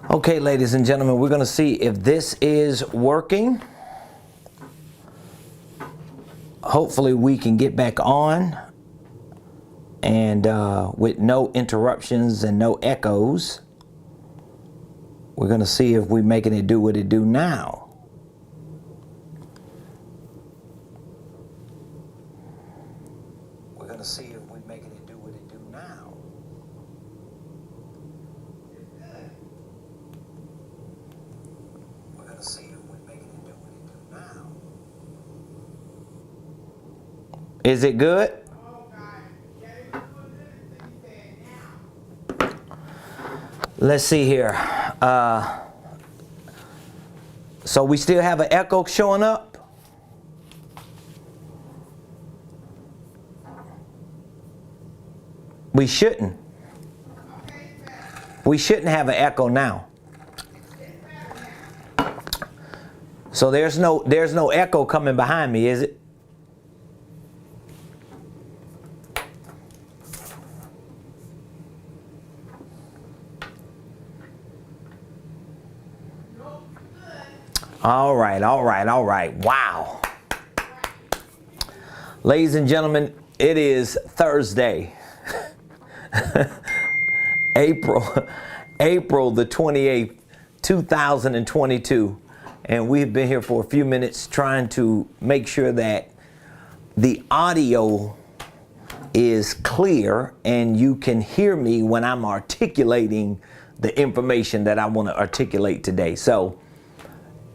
Okay, ladies and gentlemen, we're going to see if this is working. Hopefully we can get back on and with no interruptions and no echoes. We're going to see if we're making it do what it do now. We're going to see if we're making it do what it do now. We're going to see if we're making it do what it do now. Is it good? Let's see here. So we still have an echo showing up. We shouldn't. We shouldn't have an echo now. So there's no echo coming behind me, is it? All right. Wow. Ladies and gentlemen, it is Thursday, April the 28th, 2022. And we've been here for a few minutes trying to make sure that the audio is clear and you can hear me when I'm articulating the information that I want to articulate today. So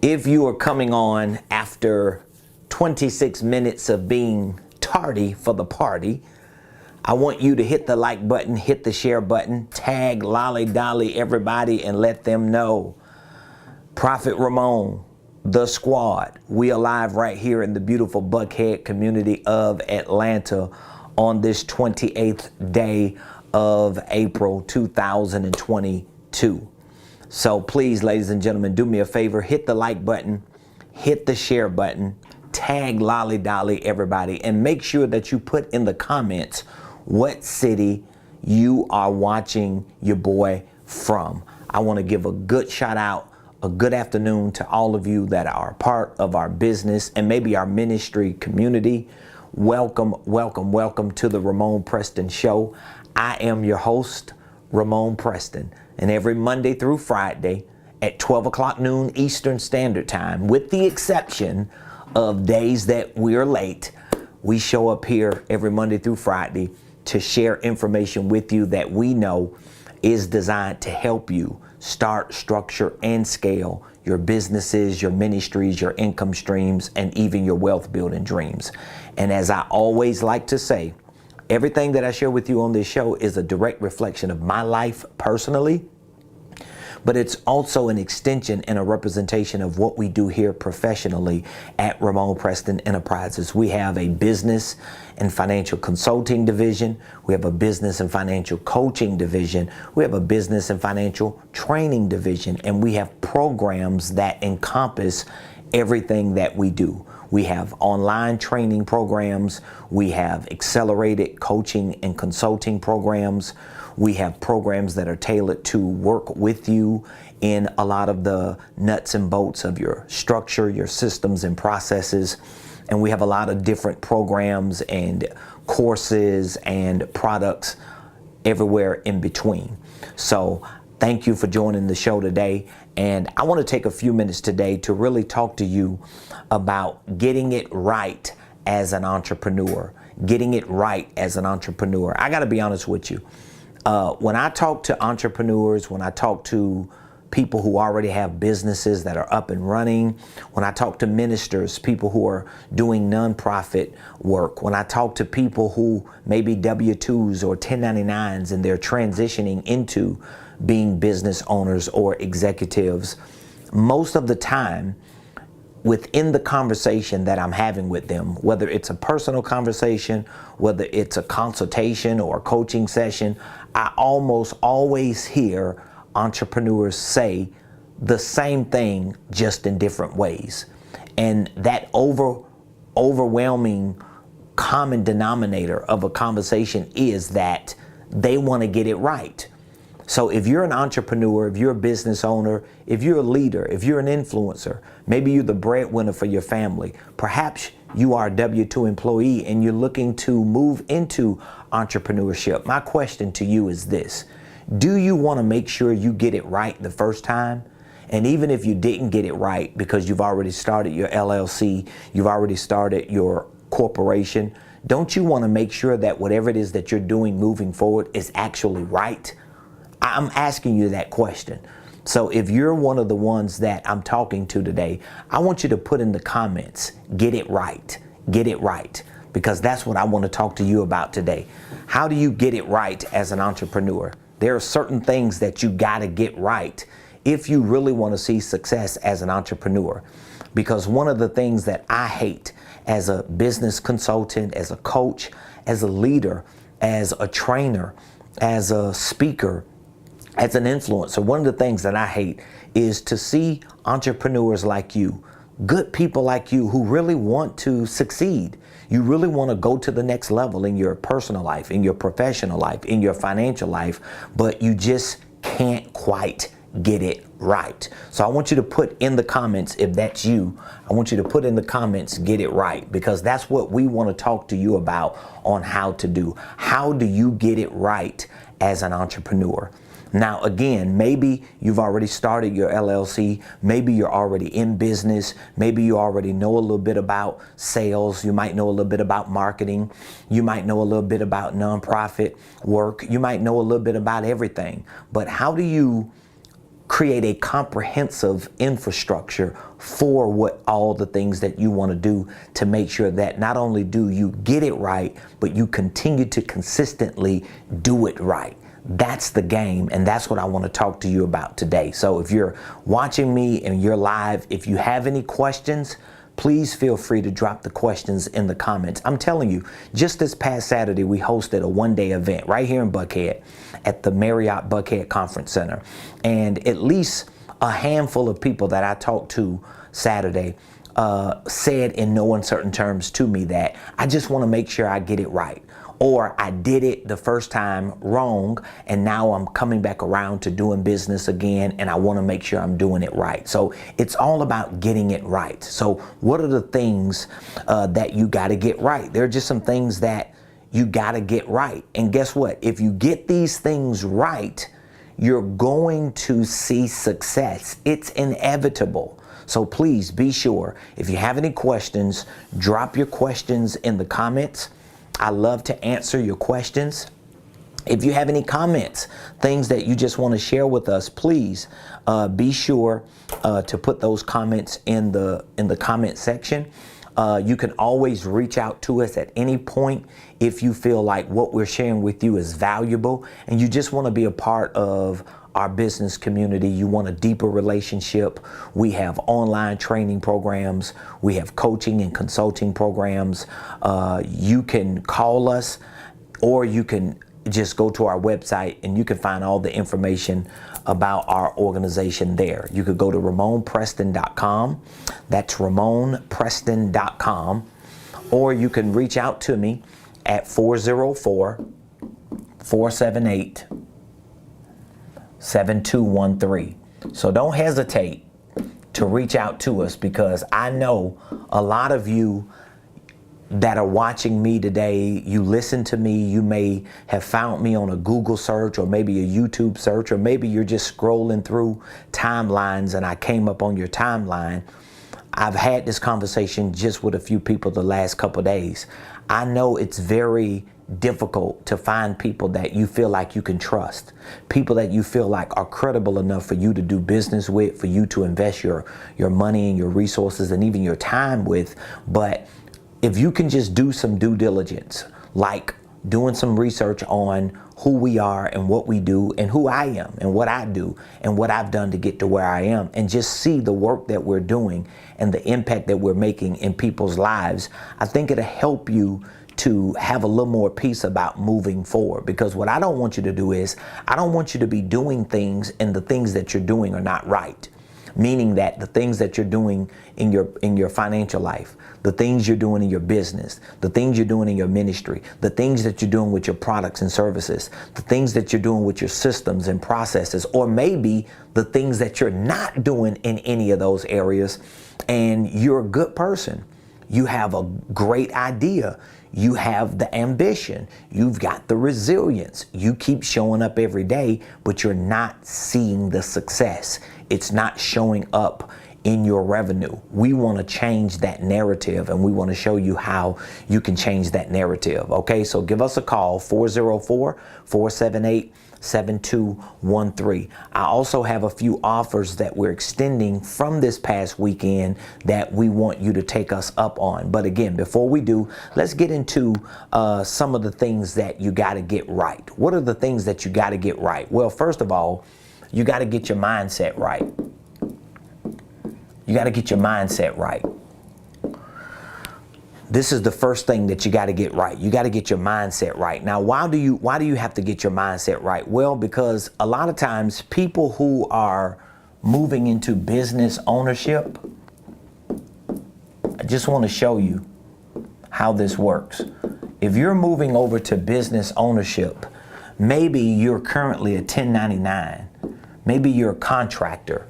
if you are coming on after 26 minutes of being tardy for the party, I want you to hit the like button, hit the share button, tag Lolly Dolly everybody and let them know. Prophet Ramon, the squad, we are live right here in the beautiful Buckhead community of Atlanta on this 28th day of April 2022. So please, ladies and gentlemen, do me a favor, hit the like button, hit the share button, tag Lolly Dolly everybody, and make sure that you put in the comments what city you are watching your boy from. I want to give a good shout out, a good afternoon to all of you that are part of our business and maybe our ministry community. Welcome to the Ramon Preston Show. I am your host, Ramon Preston. And every Monday through Friday at 12 o'clock noon Eastern Standard Time, with the exception of days that we're late, we show up here every Monday through Friday to share information with you that we know is designed to help you start, structure, and scale your businesses, your ministries, your income streams, and even your wealth building dreams. And as I always like to say, everything that I share with you on this show is a direct reflection of my life personally, but it's also an extension and a representation of what we do here professionally at Ramon Preston Enterprises. We have a business and financial consulting division. We have a business and financial coaching division. We have a business and financial training division, and we have programs that encompass everything that we do. We have online training programs. We have accelerated coaching and consulting programs. We have programs that are tailored to work with you in a lot of the nuts and bolts of your structure, your systems and processes. And we have a lot of different programs and courses and products everywhere in between. So thank you for joining the show today. And I want to take a few minutes today to really talk to you about getting it right as an entrepreneur. Getting it right as an entrepreneur. I got to be honest with you. When I talk to entrepreneurs, when I talk to people who already have businesses that are up and running, when I talk to ministers, people who are doing nonprofit work, when I talk to people who may be W-2s or 1099s and they're transitioning into being business owners or executives, most of the time within the conversation that I'm having with them, whether it's a personal conversation, whether it's a consultation or a coaching session, I almost always hear entrepreneurs say the same thing just in different ways. And that overwhelming common denominator of a conversation is that they want to get it right. So if you're an entrepreneur, if you're a business owner, if you're a leader, if you're an influencer, maybe you're the breadwinner for your family, perhaps you are a W-2 employee and you're looking to move into entrepreneurship. My question to you is this: do you want to make sure you get it right the first time? And even if you didn't get it right because you've already started your LLC, you've already started your corporation, don't you want to make sure that whatever it is that you're doing moving forward is actually right? I'm asking you that question. So if you're one of the ones that I'm talking to today, I want you to put in the comments, get it right, because that's what I want to talk to you about today. How do you get it right as an entrepreneur? There are certain things that you got to get right if you really want to see success as an entrepreneur. Because one of the things that I hate as a business consultant, as a coach, as a leader, as a trainer, as a speaker, as an influencer, one of the things that I hate is to see entrepreneurs like you, good people like you who really want to succeed. You really want to go to the next level in your personal life, in your professional life, in your financial life, but you just can't quite get it right. So I want you to put in the comments, if that's you, I want you to put in the comments, get it right, because that's what we want to talk to you about on how to do. How do you get it right as an entrepreneur? Now, again, maybe you've already started your LLC. Maybe you're already in business. Maybe you already know a little bit about sales. You might know a little bit about marketing. You might know a little bit about nonprofit work. You might know a little bit about everything. But how do you create a comprehensive infrastructure for what all the things that you want to do to make sure that not only do you get it right, but you continue to consistently do it right? That's the game, and that's what I want to talk to you about today. So if you're watching me and you're live, if you have any questions, please feel free to drop the questions in the comments. I'm telling you, just this past Saturday, we hosted a one-day event right here in Buckhead at the Marriott Buckhead Conference Center. And at least a handful of people that I talked to Saturday said in no uncertain terms to me that I just want to make sure I get it right. Or I did it the first time wrong, and now I'm coming back around to doing business again, and I want to make sure I'm doing it right. So it's all about getting it right. So what are the things that you got to get right? There are just some things that you got to get right. And guess what? If you get these things right, you're going to see success. It's inevitable. So please be sure, if you have any questions, drop your questions in the comments. I love to answer your questions. If you have any comments, things that you just want to share with us, please be sure to put those comments in the comment section. You can always reach out to us at any point if you feel like what we're sharing with you is valuable and you just want to be a part of our business community. You want a deeper relationship. We have online training programs. We have coaching and consulting programs. You can call us, or you can just go to our website and you can find all the information about our organization there. You could go to RamonPreston.com. That's RamonPreston.com. Or you can reach out to me at 404-478-7213. So don't hesitate to reach out to us, because I know a lot of you that are watching me today, you listen to me, you may have found me on a Google search or maybe a YouTube search, or maybe you're just scrolling through timelines and I came up on your timeline. I've had this conversation just with a few people the last couple of days. I know it's very difficult to find people that you feel like you can trust, people that you feel like are credible enough for you to do business with, for you to invest your money and your resources and even your time with. But if you can just do some due diligence, like doing some research on who we are and what we do and who I am and what I do and what I've done to get to where I am, and just see the work that we're doing and the impact that we're making in people's lives, I think it'll help you to have a little more peace about moving forward. Because what I don't want you to do is, I don't want you to be doing things and the things that you're doing are not right. meaning that the things that you're doing in your financial life, the things you're doing in your business, the things you're doing in your ministry, the things that you're doing with your products and services, the things that you're doing with your systems and processes, or maybe the things that you're not doing in any of those areas, and you're a good person. You have a great idea. You have the ambition. You've got the resilience. You keep showing up every day, but you're not seeing the success. It's not showing up in your revenue. We want to change that narrative, and we want to show you how you can change that narrative. Okay, so give us a call, 404-478-7213. I also have a few offers that we're extending from this past weekend that we want you to take us up on. But again, before we do, let's get into some of the things that you got to get right. What are the things that you got to get right? Well, first of all, you got to get your mindset right. You got to get your mindset right. This is the first thing that you got to get right. You got to get your mindset right. Now, why do you have to get your mindset right? Well, because a lot of times people who are moving into business ownership, I just want to show you how this works. If you're moving over to business ownership, maybe you're currently a 1099. Maybe you're a contractor.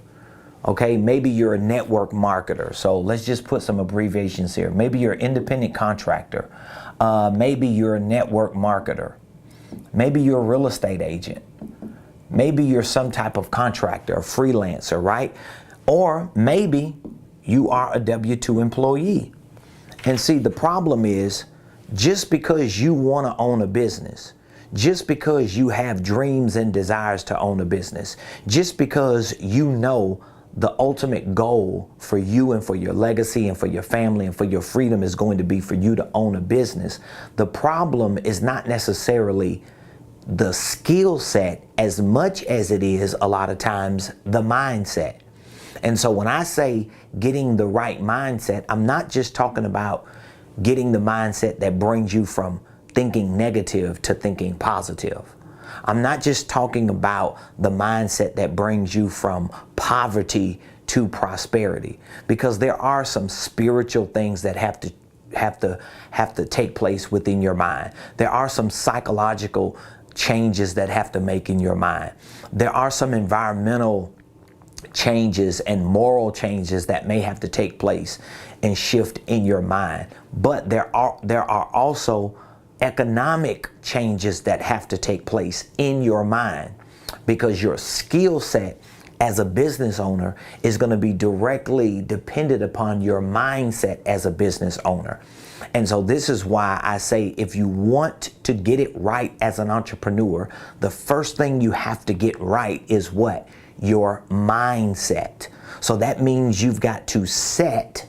Okay, maybe you're a network marketer. So let's just put some abbreviations here. Maybe you're an independent contractor. Maybe you're a network marketer. Maybe you're a real estate agent. Maybe you're some type of contractor, a freelancer, right? Or maybe you are a W-2 employee. And see, the problem is, just because you want to own a business, just because you have dreams and desires to own a business, just because you know the ultimate goal for you and for your legacy and for your family and for your freedom is going to be for you to own a business, the problem is not necessarily the skill set as much as it is a lot of times the mindset. And so when I say getting the right mindset, I'm not just talking about getting the mindset that brings you from thinking negative to thinking positive. I'm not just talking about the mindset that brings you from poverty to prosperity, because there are some spiritual things that have to take place within your mind. There are some psychological changes that have to make in your mind. There are some environmental changes and moral changes that may have to take place and shift in your mind. But there are also economic changes that have to take place in your mind, because your skill set as a business owner is going to be directly dependent upon your mindset as a business owner. And so this is why I say, if you want to get it right as an entrepreneur, the first thing you have to get right is what? Your mindset. So that means you've got to set,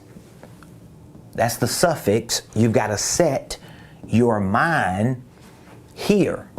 that's the suffix, you've got to set your mind here.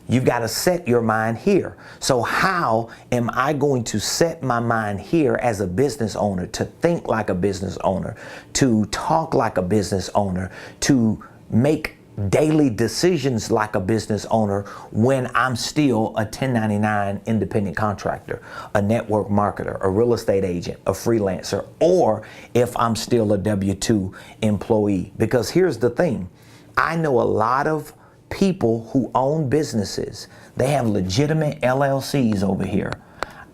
You've got to set your mind here. So how am I going to set my mind here as a business owner, to think like a business owner, to talk like a business owner, to make daily decisions like a business owner when I'm still a 1099 independent contractor, a network marketer, a real estate agent, a freelancer, or if I'm still a W-2 employee? Because here's the thing. I know a lot of people who own businesses. They have legitimate LLCs over here.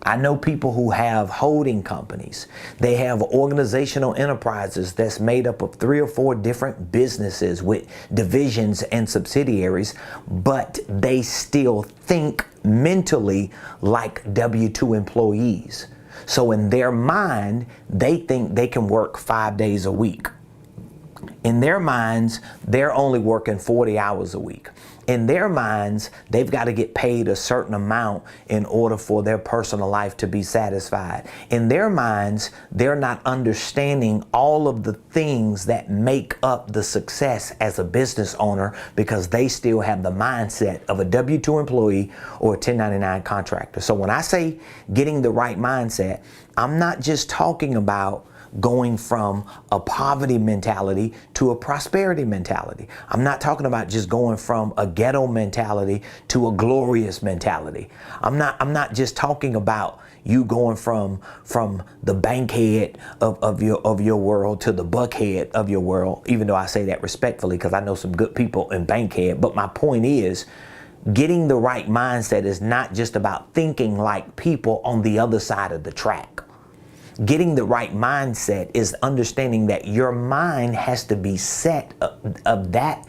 I know people who have holding companies. They have organizational enterprises that's made up of 3 or 4 different businesses with divisions and subsidiaries, but they still think mentally like W-2 employees. So in their mind, they think they can work 5 days a week. In their minds, they're only working 40 hours a week. In their minds, they've got to get paid a certain amount in order for their personal life to be satisfied. In their minds, they're not understanding all of the things that make up the success as a business owner, because they still have the mindset of a W-2 employee or a 1099 contractor. So when I say getting the right mindset, I'm not just talking about going from a poverty mentality to a prosperity mentality. I'm not talking about just going from a ghetto mentality to a glorious mentality. I'm not just talking about you going from the bankhead of your world to the buckhead of your world, even though I say that respectfully because I know some good people in bankhead. But my point is, getting the right mindset is not just about thinking like people on the other side of the track. Getting the right mindset is understanding that your mind has to be set of that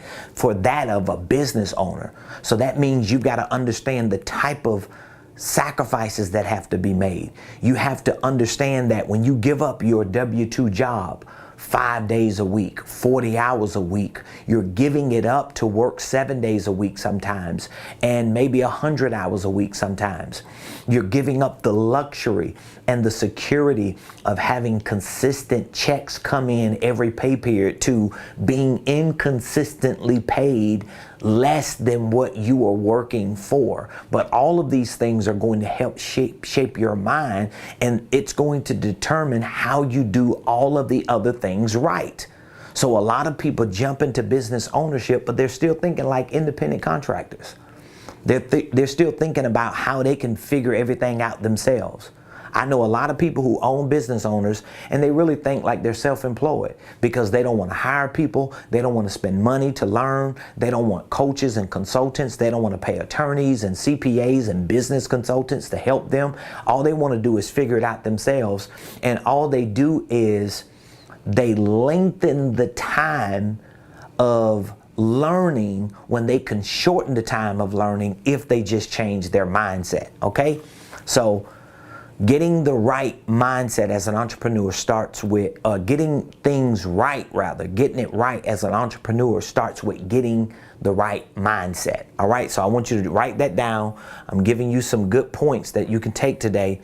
of a business owner. So that means you've got to understand the type of sacrifices that have to be made. You have to understand that when you give up your W-2 job 5 days a week, 40 hours a week, you're giving it up to work 7 days a week sometimes, and maybe 100 hours a week sometimes. You're giving up the luxury and the security of having consistent checks come in every pay period to being inconsistently paid less than what you are working for. But all of these things are going to help shape your mind, and it's going to determine how you do all of the other things right. So a lot of people jump into business ownership, but they're still thinking like independent contractors. They're still thinking about how they can figure everything out themselves. I know a lot of people who own business owners, and they really think like they're self-employed because they don't want to hire people. They don't want to spend money to learn. They don't want coaches and consultants. They don't want to pay attorneys and CPAs and business consultants to help them. All they want to do is figure it out themselves. And all they do is they lengthen the time of learning when they can shorten the time of learning if they just change their mindset. Okay? So getting the right mindset as an entrepreneur starts with getting things right, getting it right as an entrepreneur starts with getting the right mindset. All right, so I want you to write that down. I'm giving you some good points that you can take today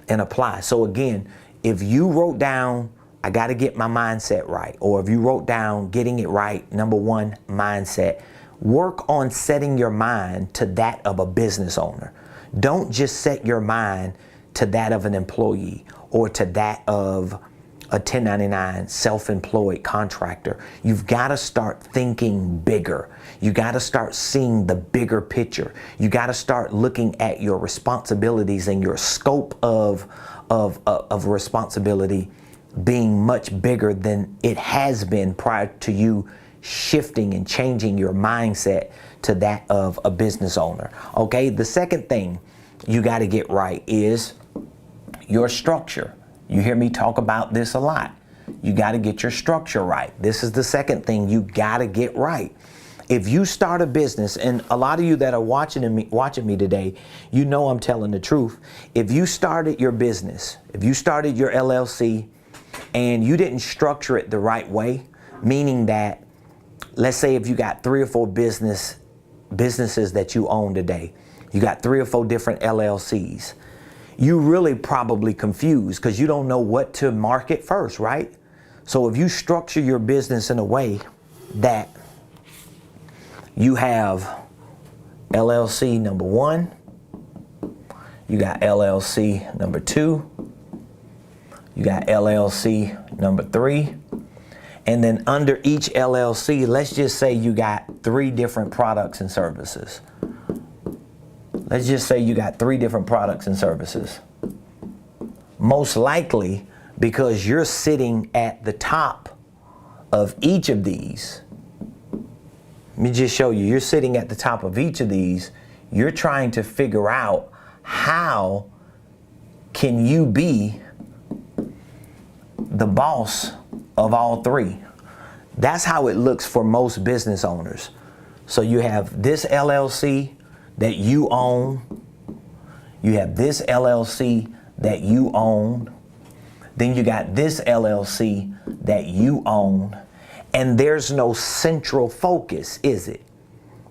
and apply. So again, if you wrote down, I got to get my mindset right, or if you wrote down getting it right, number one, mindset, work on setting your mind to that of a business owner. Don't just set your mind to that of an employee or to that of a 1099 self-employed contractor. You've got to start thinking bigger. You got to start seeing the bigger picture. You got to start looking at your responsibilities and your scope of responsibility being much bigger than it has been prior to you shifting and changing your mindset to that of a business owner. Okay, the second thing you got to get right is your structure. You hear me talk about this a lot. You got to get your structure right. This is the second thing you got to get right. If you start a business, and a lot of you that are watching me today, you know I'm telling the truth. If you started your business, if you started your LLC and you didn't structure it the right way, meaning that, let's say if you got 3 or 4 businesses that you own today, you got 3 or 4 different LLCs. You really probably confused because you don't know what to market first, right? So if you structure your business in a way that you have LLC number 1, you got LLC number 2, you got LLC number 3, and then under each LLC, let's just say you got 3 different products and services. Let's just say you got 3 different products and services. Most likely, because you're sitting at the top of each of these, let me just show you, you're sitting at the top of each of these, you're trying to figure out how can you be the boss of all 3. That's how it looks for most business owners. So you have this LLC that you own, you have this LLC that you own, then you got this LLC that you own, and there's no central focus, is it?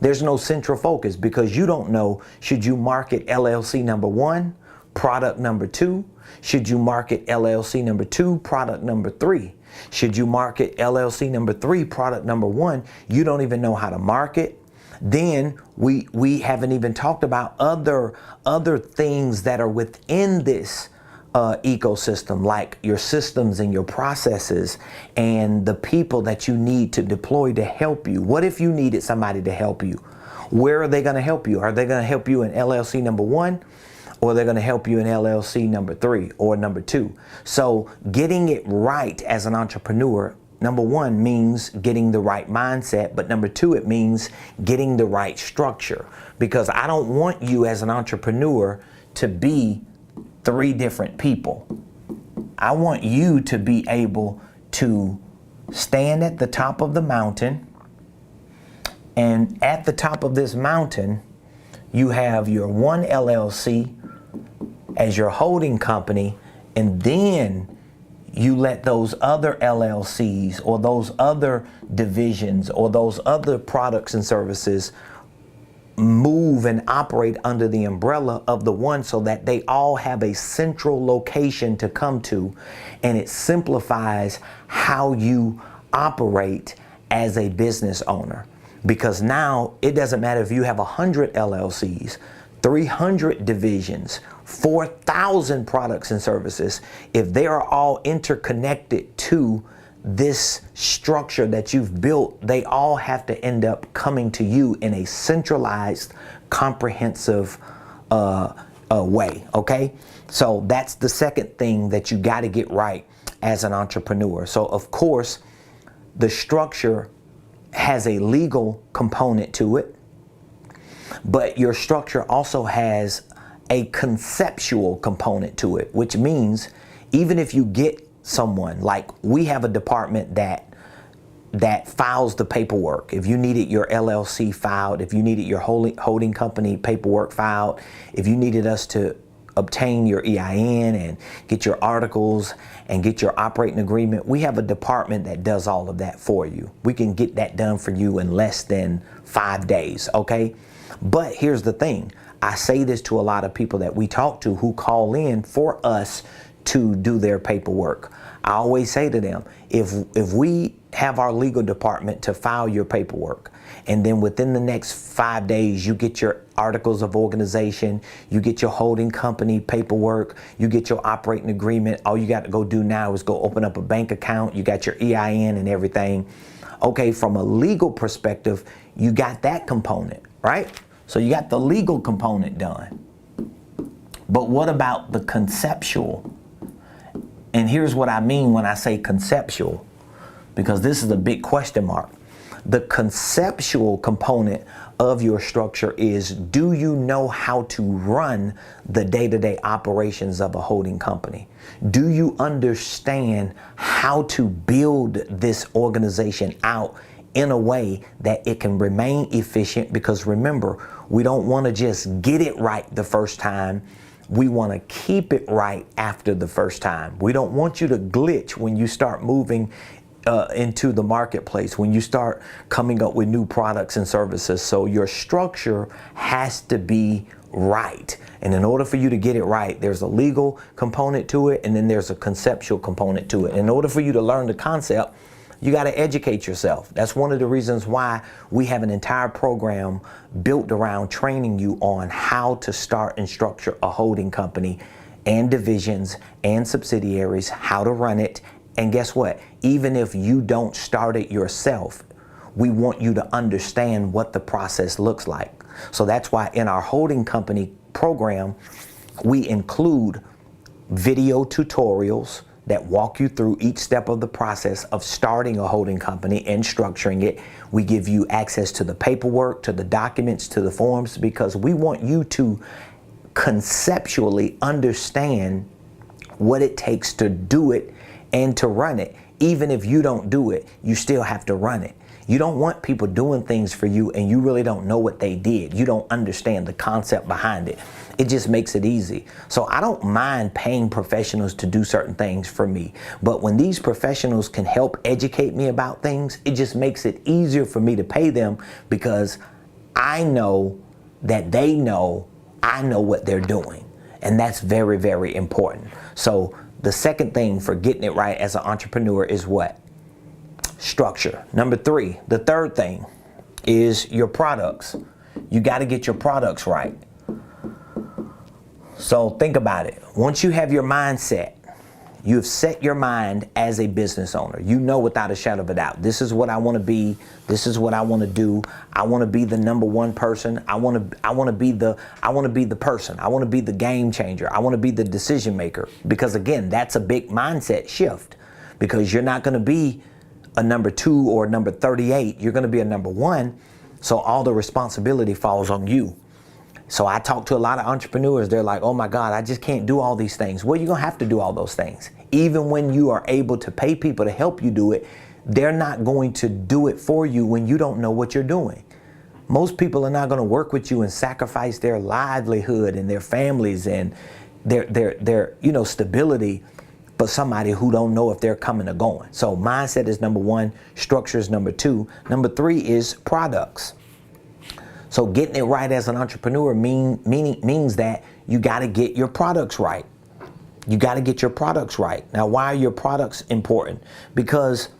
There's no central focus because you don't know, should you market LLC number 1, product number 2? Should you market LLC number 2, product number 3? Should you market LLC number 3, product number 1? You don't even know how to market. Then we haven't even talked about other things that are within this ecosystem, like your systems and your processes and the people that you need to deploy to help you. What if you needed somebody to help you? Where are they going to help you? Are they going to help you in LLC number 1? Or they're going to help you in LLC number 3 or number 2. So getting it right as an entrepreneur, number 1 means getting the right mindset, but number 2, it means getting the right structure. Because I don't want you as an entrepreneur to be 3 different people. I want you to be able to stand at the top of the mountain, and at the top of this mountain, you have your one LLC as your holding company, and then you let those other LLCs or those other divisions or those other products and services move and operate under the umbrella of the one, so that they all have a central location to come to, and it simplifies how you operate as a business owner. Because now it doesn't matter if you have 100 LLCs, 300 divisions, 4,000 products and services, if they are all interconnected to this structure that you've built, they all have to end up coming to you in a centralized, comprehensive way, okay? So that's the second thing that you got to get right as an entrepreneur. So of course, the structure has a legal component to it, but your structure also has a conceptual component to it, which means even if you get someone, like we have a department that files the paperwork. If you needed your LLC filed, if you needed your holding company paperwork filed, if you needed us to obtain your EIN and get your articles and get your operating agreement, we have a department that does all of that for you. We can get that done for you in less than 5 days, okay? But here's the thing. I say this to a lot of people that we talk to who call in for us to do their paperwork. I always say to them, if we have our legal department to file your paperwork, and then within the next 5 days you get your articles of organization, you get your holding company paperwork, you get your operating agreement, all you got to go do now is go open up a bank account, you got your EIN and everything. Okay, from a legal perspective, you got that component, right? So you got the legal component done. But what about the conceptual? And here's what I mean when I say conceptual, because this is a big question mark. The conceptual component of your structure is, do you know how to run the day-to-day operations of a holding company? Do you understand how to build this organization out in a way that it can remain efficient? Because remember, we don't want to just get it right the first time. We want to keep it right after the first time. We don't want you to glitch when you start moving into the marketplace, when you start coming up with new products and services. So your structure has to be right. And in order for you to get it right, there's a legal component to it, and then there's a conceptual component to it. In order for you to learn the concept, you got to educate yourself. That's one of the reasons why we have an entire program built around training you on how to start and structure a holding company and divisions and subsidiaries, how to run it. And guess what? Even if you don't start it yourself, we want you to understand what the process looks like. So that's why in our holding company program, we include video tutorials that walk you through each step of the process of starting a holding company and structuring it. We give you access to the paperwork, to the documents, to the forms, because we want you to conceptually understand what it takes to do it and to run it. Even if you don't do it, you still have to run it. You don't want people doing things for you and you really don't know what they did. You don't understand the concept behind it. It just makes it easy. So I don't mind paying professionals to do certain things for me. But when these professionals can help educate me about things, it just makes it easier for me to pay them, because I know that they know I know what they're doing. And that's very, very important. So the second thing for getting it right as an entrepreneur is what? Structure. Number 3, the third thing is your products. You got to get your products right. So think about it. Once you have your mindset, you've set your mind as a business owner. You know without a shadow of a doubt, this is what I want to be. This is what I want to do. I want to be the number one person. I want to be the person. I want to be the game changer. I want to be the decision maker. Because again, that's a big mindset shift, because you're not going to be a number 2 or number 38. You're going to be a number 1. So all the responsibility falls on you. So I talk to a lot of entrepreneurs. They're like, oh my God, I just can't do all these things. Well, you're going to have to do all those things. Even when you are able to pay people to help you do it, they're not going to do it for you when you don't know what you're doing. Most people are not going to work with you and sacrifice their livelihood and their families and their stability for somebody who don't know if they're coming or going. So mindset is number 1, structure is number 2. Number 3 is products. So getting it right as an entrepreneur means that you got to get your products right. You got to get your products right. Now, why are your products important? Because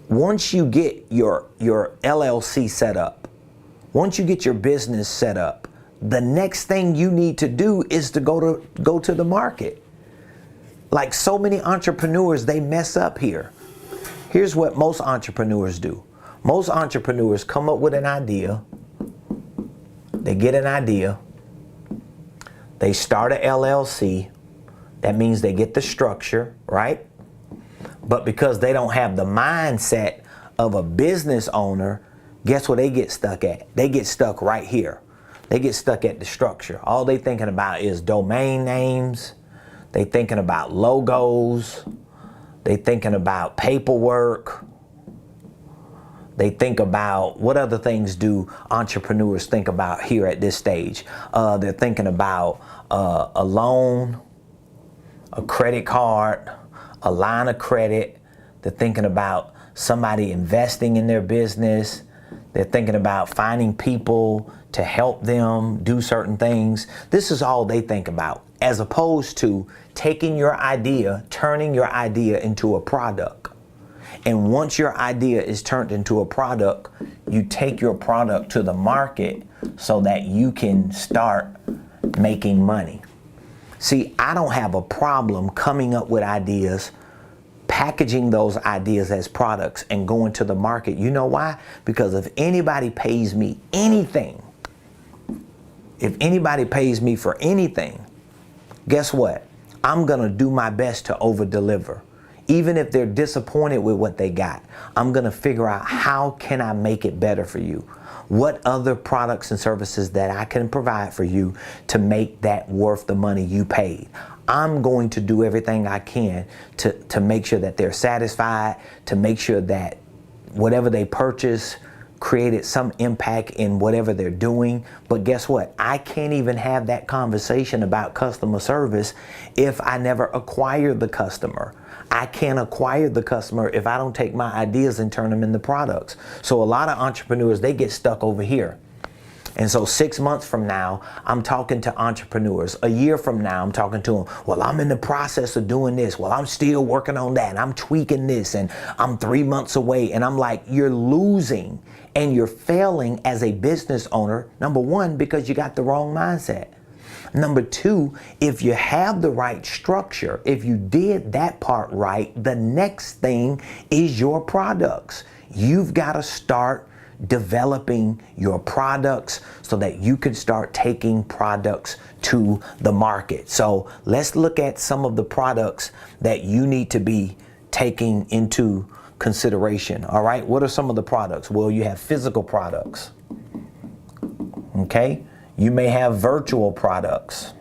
once you get your LLC set up, once you get your business set up, the next thing you need to do is to go to the market. Like so many entrepreneurs, they mess up here. Here's what most entrepreneurs do. Most entrepreneurs come up with an idea. They get an idea, they start a LLC, that means they get the structure, right? But because they don't have the mindset of a business owner, guess what they get stuck at? They get stuck right here. They get stuck at the structure. All they thinking about is domain names, they thinking about logos, they thinking about paperwork. They think about what other things do entrepreneurs think about here at this stage. They're thinking about a loan, a credit card, a line of credit. They're thinking about somebody investing in their business. They're thinking about finding people to help them do certain things. This is all they think about, as opposed to taking your idea, turning your idea into a product. And once your idea is turned into a product, you take your product to the market so that you can start making money. See, I don't have a problem coming up with ideas, packaging those ideas as products and going to the market. You know why? Because if anybody pays me anything, if anybody pays me for anything, guess what? I'm going to do my best to over-deliver. Even if they're disappointed with what they got, I'm going to figure out how can I make it better for you? What other products and services that I can provide for you to make that worth the money you paid? I'm going to do everything I can to make sure that they're satisfied, to make sure that whatever they purchase created some impact in whatever they're doing. But guess what? I can't even have that conversation about customer service if I never acquire the customer. I can't acquire the customer if I don't take my ideas and turn them into products. So a lot of entrepreneurs, they get stuck over here. And so 6 months from now, I'm talking to entrepreneurs. A year from now, I'm talking to them. Well, I'm in the process of doing this. Well, I'm still working on that. And I'm tweaking this. And I'm 3 months away. And I'm like, you're losing and you're failing as a business owner. Number 1, because you got the wrong mindset. Number 2, if you have the right structure, if you did that part right, the next thing is your products. You've got to start developing your products so that you can start taking products to the market. So let's look at some of the products that you need to be taking into consideration. All right, what are some of the products? Well, you have physical products. Okay, you may have virtual products.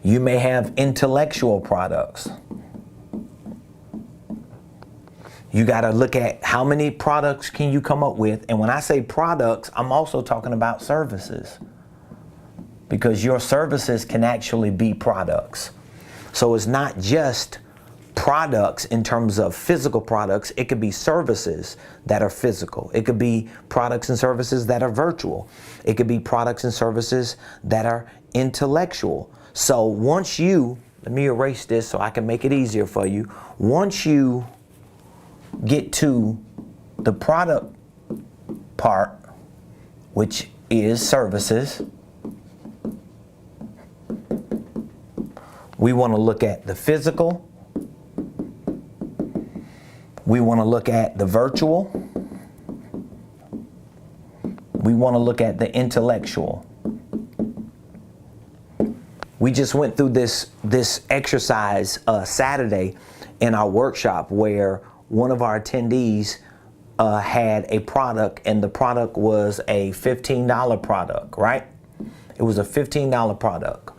You may have intellectual products. You got to look at how many products can you come up with. And when I say products, I'm also talking about services, because your services can actually be products. So it's not just products in terms of physical products. It could be services that are physical. It could be products and services that are virtual. It could be products and services that are intellectual. So once you, let me erase this so I can make it easier for you. Once you get to the product part, which is services, We want to look at the physical. We want to look at the virtual. We want to look at the intellectual. We just went through this exercise Saturday in our workshop where one of our attendees had a product, and the product was a $15 product, right? It was a $15 product.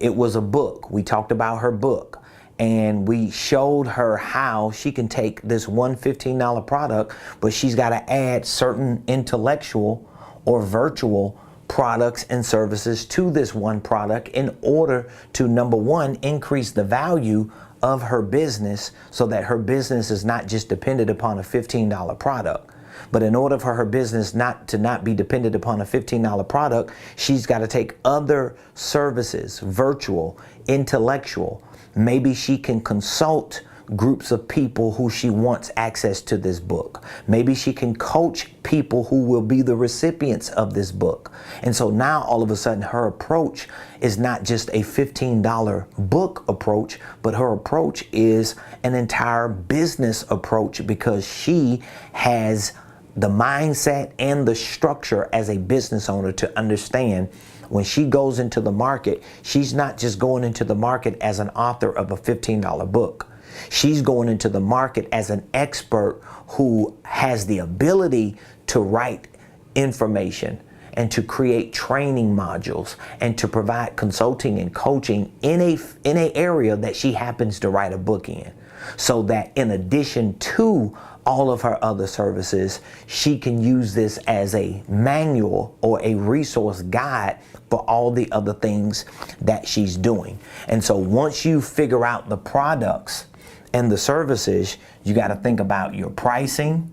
It was a book. We talked about her book, and we showed her how she can take this one $15 product, but she's got to add certain intellectual or virtual products and services to this one product in order to, number one, increase the value of her business so that her business is not just dependent upon a $15 product. But in order for her business not be dependent upon a $15 product, she's got to take other services, virtual, intellectual. Maybe she can consult groups of people who she wants access to this book. Maybe she can coach people who will be the recipients of this book. And so now all of a sudden her approach is not just a $15 book approach, but her approach is an entire business approach, because she has the mindset and the structure as a business owner to understand when she goes into the market, she's not just going into the market as an author of a $15 book. She's going into the market as an expert who has the ability to write information and to create training modules and to provide consulting and coaching in a area that she happens to write a book in. So that in addition to all of her other services, she can use this as a manual or a resource guide for all the other things that she's doing. And so once you figure out the products and the services, you got to think about your pricing,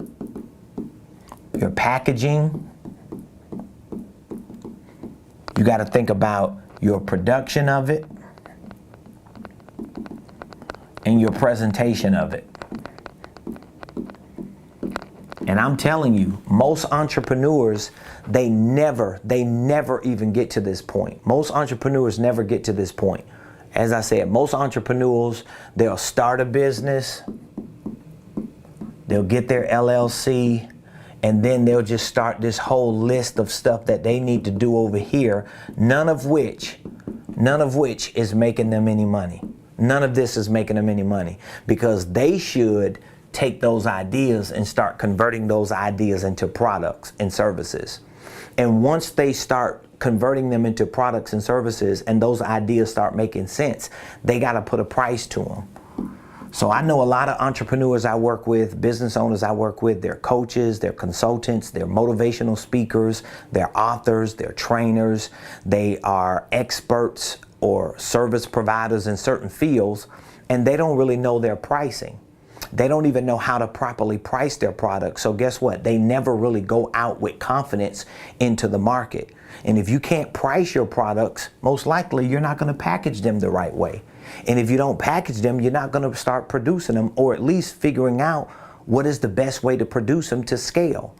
your packaging. You got to think about your production of it and your presentation of it. And I'm telling you, most entrepreneurs, they never even get to this point. Most entrepreneurs never get to this point. As I said, most entrepreneurs, they'll start a business, they'll get their LLC, and then they'll just start this whole list of stuff that they need to do over here, none of which is making them any money. None of this is making them any money, because they should take those ideas and start converting those ideas into products and services. And once they start converting them into products and services and those ideas start making sense, they got to put a price to them. So I know a lot of entrepreneurs I work with, business owners I work with, they're coaches, they're consultants, they're motivational speakers, they're authors, they're trainers, they are experts or service providers in certain fields, and they don't really know their pricing. They don't even know how to properly price their products. So guess what? They never really go out with confidence into the market. And if you can't price your products, most likely you're not going to package them the right way. And if you don't package them, you're not going to start producing them, or at least figuring out what is the best way to produce them to scale.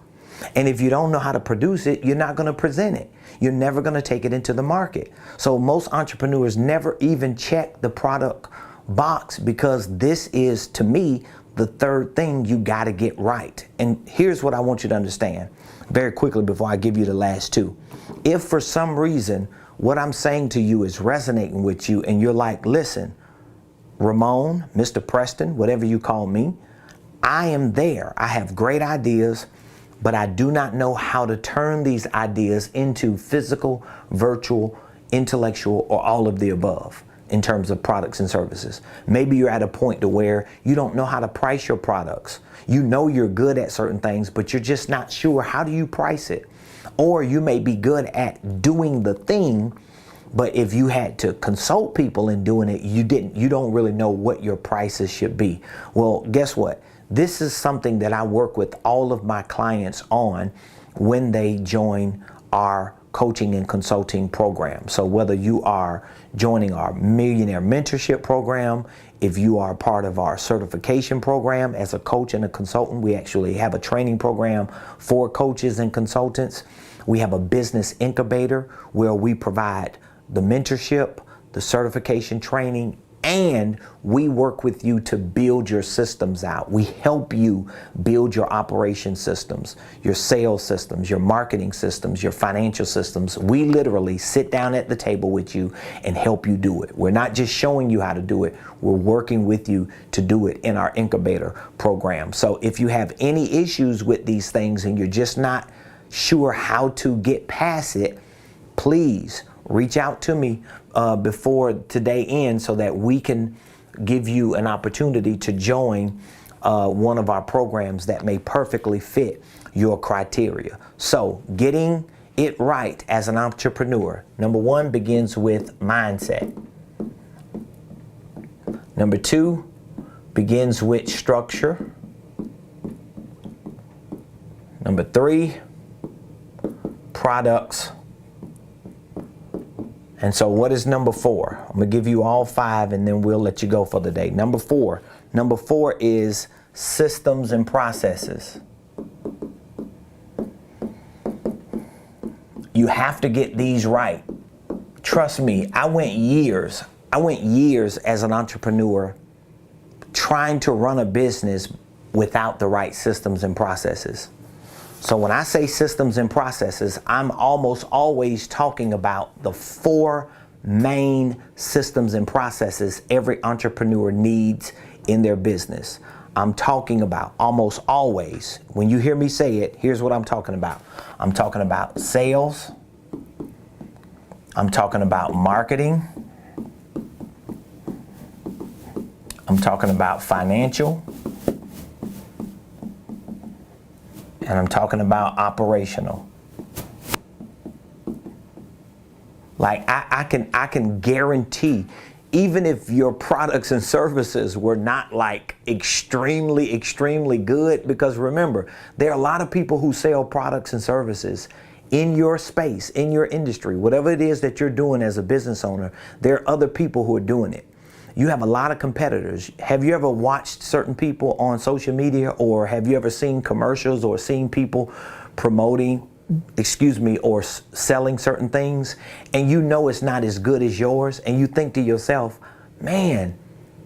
And if you don't know how to produce it, you're not going to present it. You're never going to take it into the market. So most entrepreneurs never even check the product box, because this is, to me, the third thing you got to get right. And here's what I want you to understand very quickly before I give you the last two. If for some reason what I'm saying to you is resonating with you and you're like, listen, Ramon, Mr. Preston, whatever you call me, I am there. I have great ideas, but I do not know how to turn these ideas into physical, virtual, intellectual, or all of the above in terms of products and services. Maybe you're at a point to where you don't know how to price your products. You know you're good at certain things, but you're just not sure how do you price it. Or you may be good at doing the thing, but if you had to consult people in doing it, you don't really know what your prices should be. Well, guess what? This is something that I work with all of my clients on when they join our coaching and consulting program. So whether you are joining our Millionaire Mentorship program, if you are part of our certification program as a coach and a consultant, we actually have a training program for coaches and consultants. We have a business incubator where we provide the mentorship, the certification training, and we work with you to build your systems out. We help you build your operation systems, your sales systems, your marketing systems, your financial systems. We literally sit down at the table with you and help you do it. We're not just showing you how to do it. We're working with you to do it in our incubator program. So if you have any issues with these things and you're just not sure how to get past it, please reach out to me before today ends so that we can give you an opportunity to join one of our programs that may perfectly fit your criteria. So getting it right as an entrepreneur, number one, begins with mindset. Number two, begins with structure. Number three, products. And so what is number four? I'm gonna give you all five and then we'll let you go for the day. Number four is systems and processes. You have to get these right. Trust me, I went years as an entrepreneur trying to run a business without the right systems and processes. So when I say systems and processes, I'm almost always talking about the four main systems and processes every entrepreneur needs in their business. I'm talking about almost always, when you hear me say it, here's what I'm talking about. I'm talking about sales. I'm talking about marketing. I'm talking about financial. And I'm talking about operational. Like I can guarantee, even if your products and services were not like extremely good, because remember, there are a lot of people who sell products and services in your space, in your industry, whatever it is that you're doing as a business owner, there are other people who are doing it. You have a lot of competitors. Have you ever watched certain people on social media, or have you ever seen commercials or seen people promoting, or selling certain things, and you know it's not as good as yours, and you think to yourself, man,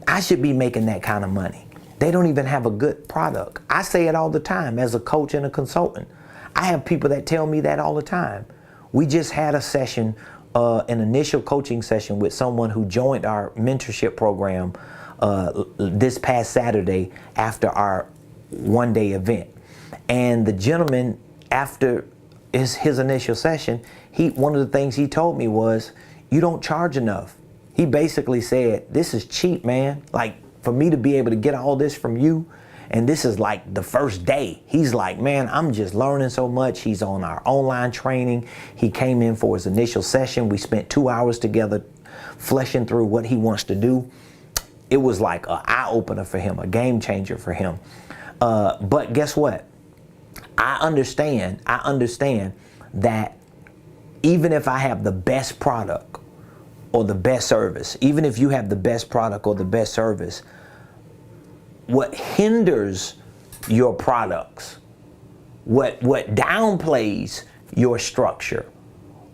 I should be making that kind of money. They don't even have a good product. I say it all the time as a coach and a consultant. I have people that tell me that all the time. We just had a session, an initial coaching session with someone who joined our mentorship program this past Saturday after our one-day event. And the gentleman, after his initial session, one of the things he told me was, you don't charge enough. He basically said, this is cheap, man. Like, for me to be able to get all this from you, and this is like the first day. He's like, man, I'm just learning so much. He's on our online training. He came in for his initial session. We spent 2 hours together fleshing through what he wants to do. It was like an eye-opener for him, a game changer for him. But guess what? I understand that even if I have the best product or the best service, even if you have the best product or the best service, what hinders your products, what downplays your structure,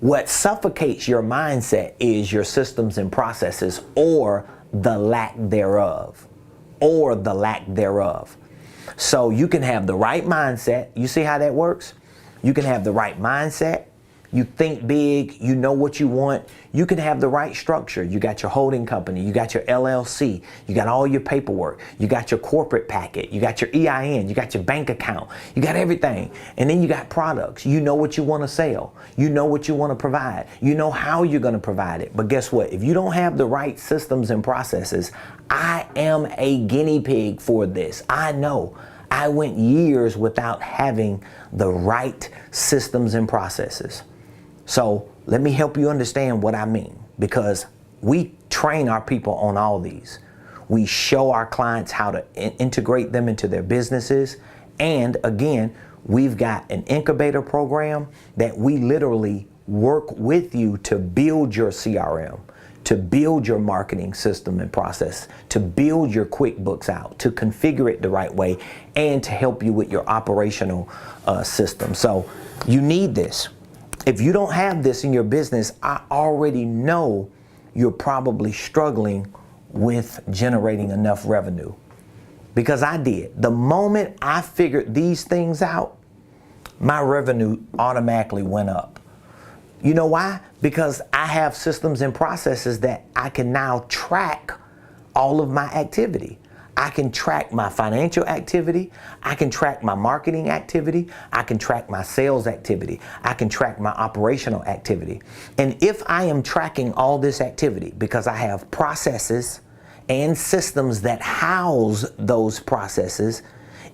what suffocates your mindset is your systems and processes, or the lack thereof, So you can have the right mindset. You see how that works? You can have the right mindset. You think big, you know what you want. You can have the right structure. You got your holding company, you got your LLC, you got all your paperwork, you got your corporate packet, you got your EIN, you got your bank account, you got everything. And then you got products. You know what you want to sell. You know what you want to provide. You know how you're going to provide it. But guess what? If you don't have the right systems and processes, I am a guinea pig for this. I know. I went years without having the right systems and processes. So let me help you understand what I mean, because we train our people on all these. We show our clients how to integrate them into their businesses. And again, we've got an incubator program that we literally work with you to build your CRM, to build your marketing system and process, to build your QuickBooks out, to configure it the right way, and to help you with your operational system. So you need this. If you don't have this in your business, I already know you're probably struggling with generating enough revenue. Because I did. The moment I figured these things out, my revenue automatically went up. You know why? Because I have systems and processes that I can now track all of my activity. I can track my financial activity. I can track my marketing activity. I can track my sales activity. I can track my operational activity. And if I am tracking all this activity because I have processes and systems that house those processes,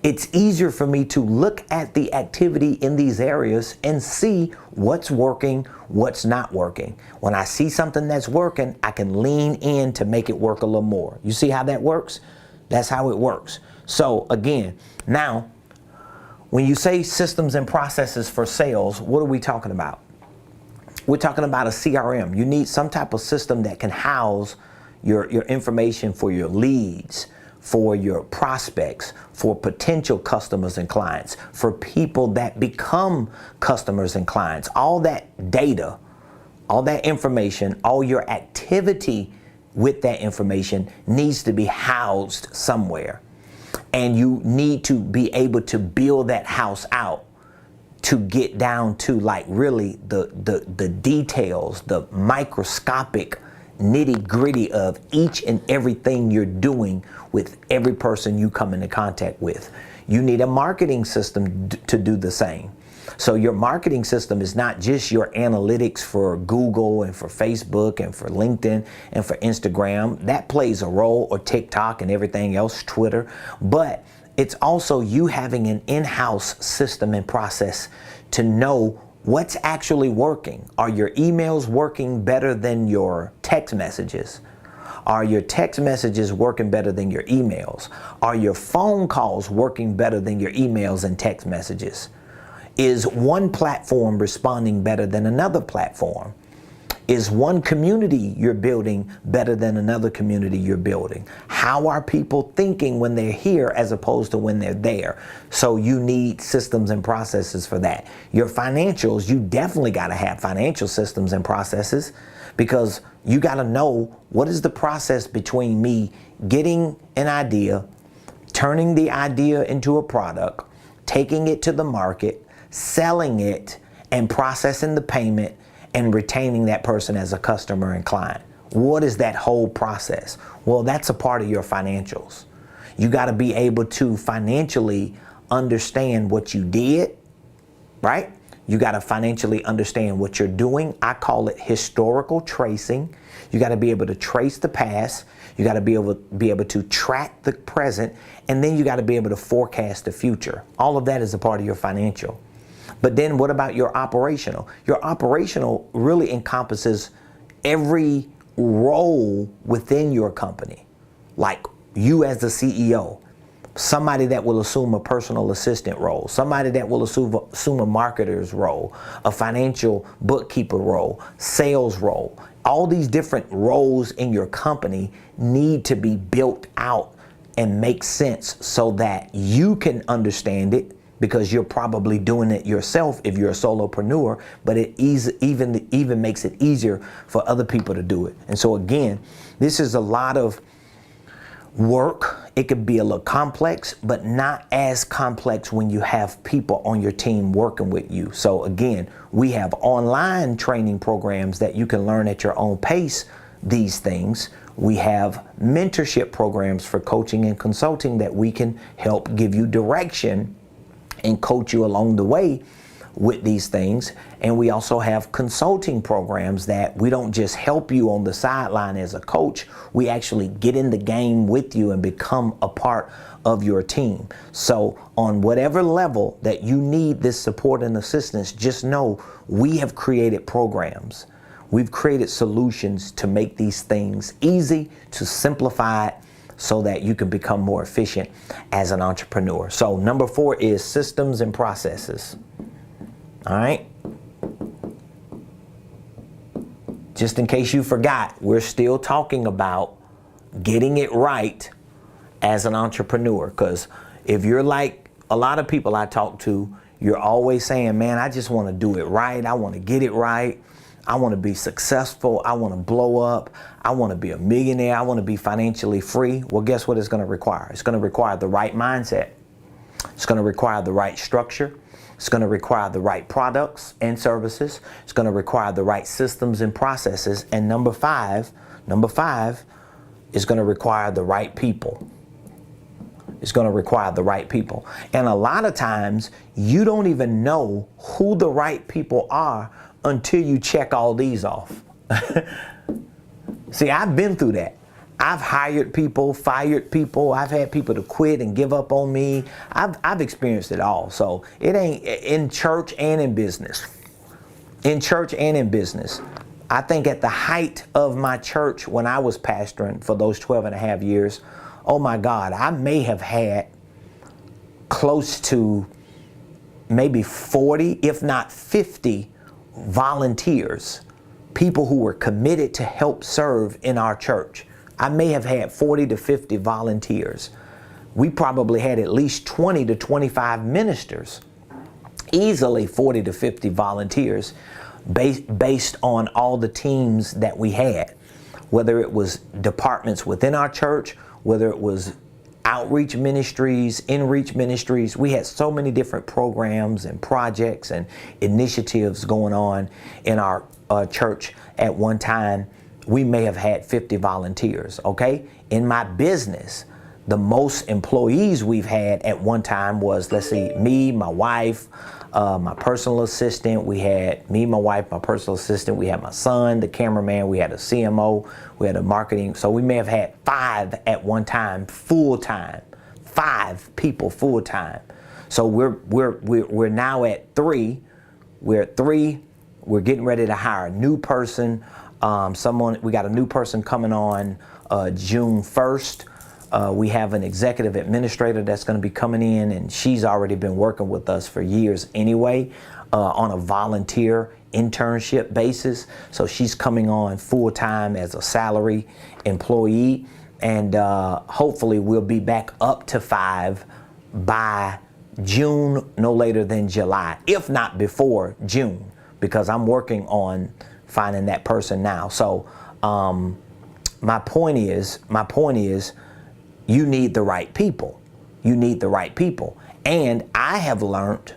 it's easier for me to look at the activity in these areas and see what's working, what's not working. When I see something that's working, I can lean in to make it work a little more. You see how that works? That's how it works. So again, now, when you say systems and processes for sales, what are we talking about? We're talking about a CRM. You need some type of system that can house your information for your leads, for your prospects, for potential customers and clients, for people that become customers and clients. All that data, all that information, all your activity with that information needs to be housed somewhere. And you need to be able to build that house out to get down to like really the details, the microscopic nitty-gritty of each and everything you're doing with every person you come into contact with. You need a marketing system to do the same. So your marketing system is not just your analytics for Google and for Facebook and for LinkedIn and for Instagram. That plays a role, or TikTok and everything else, Twitter. But it's also you having an in-house system and process to know what's actually working. Are your emails working better than your text messages? Are your text messages working better than your emails? Are your phone calls working better than your emails and text messages? Is one platform responding better than another platform? Is one community you're building better than another community you're building? How are people thinking when they're here as opposed to when they're there? So you need systems and processes for that. Your financials, you definitely got to have financial systems and processes, because you got to know what is the process between me getting an idea, turning the idea into a product, taking it to the market, selling it, and processing the payment, and retaining that person as a customer and client. What is that whole process? Well, that's a part of your financials. You got to be able to financially understand what you did, right? You got to financially understand what you're doing. I call it historical tracing. You got to be able to trace the past. You got to be able to track the present, and then you got to be able to forecast the future. All of that is a part of your financial. But then what about your operational? Your operational really encompasses every role within your company. Like you as the CEO, somebody that will assume a personal assistant role, somebody that will assume a marketer's role, a financial bookkeeper role, sales role. All these different roles in your company need to be built out and make sense so that you can understand it, because you're probably doing it yourself if you're a solopreneur, but it even makes it easier for other people to do it. And so again, this is a lot of work. It could be a little complex, but not as complex when you have people on your team working with you. So again, we have online training programs that you can learn at your own pace these things. We have mentorship programs for coaching and consulting that we can help give you direction and coach you along the way with these things. And we also have consulting programs that we don't just help you on the sideline as a coach, we actually get in the game with you and become a part of your team. So on whatever level that you need this support and assistance, just know we have created programs. We've created solutions to make these things easy, to simplify it, so that you can become more efficient as an entrepreneur. So number 4 is systems and processes. All right. Just in case you forgot, we're still talking about getting it right as an entrepreneur. Because if you're like a lot of people I talk to, you're always saying, man, I just want to do it right. I want to get it right. I want to be successful. I want to blow up. I want to be a millionaire. I want to be financially free. Well, guess what it's going to require? It's going to require the right mindset. It's going to require the right structure. It's going to require the right products and services. It's going to require the right systems and processes. And number five is going to require the right people. It's going to require the right people. And a lot of times you don't even know who the right people are until you check all these off. See, I've been through that. I've hired people, fired people. I've had people to quit and give up on me. I've experienced it all. So it ain't in church and in business. In church and in business. I think at the height of my church when I was pastoring for those 12 and a half years, oh my God, I may have had close to maybe 40, if not 50 volunteers, people who were committed to help serve in our church. I may have had 40 to 50 volunteers. We probably had at least 20 to 25 ministers, easily 40 to 50 volunteers based on all the teams that we had, whether it was departments within our church, whether it was outreach ministries, in-reach ministries. We had so many different programs and projects and initiatives going on in our church at one time. We may have had 50 volunteers, okay? In my business, the most employees we've had at one time was, let's see, me, my wife, my personal assistant. We had me, my wife, my personal assistant. We had my son, the cameraman. We had a CMO. We had a marketing. So we may have had 5 at one time, full time. 5 people full time. So we're now at 3. We're at 3. We're getting ready to hire a new person. We got a new person coming on June 1st. We have an executive administrator that's going to be coming in, and she's already been working with us for years anyway, on a volunteer internship basis. So she's coming on full time as a salary employee, and hopefully we'll be back up to 5 by June, no later than July, if not before June, because I'm working on finding that person now. So my point is, you need the right people. You need the right people. And I have learned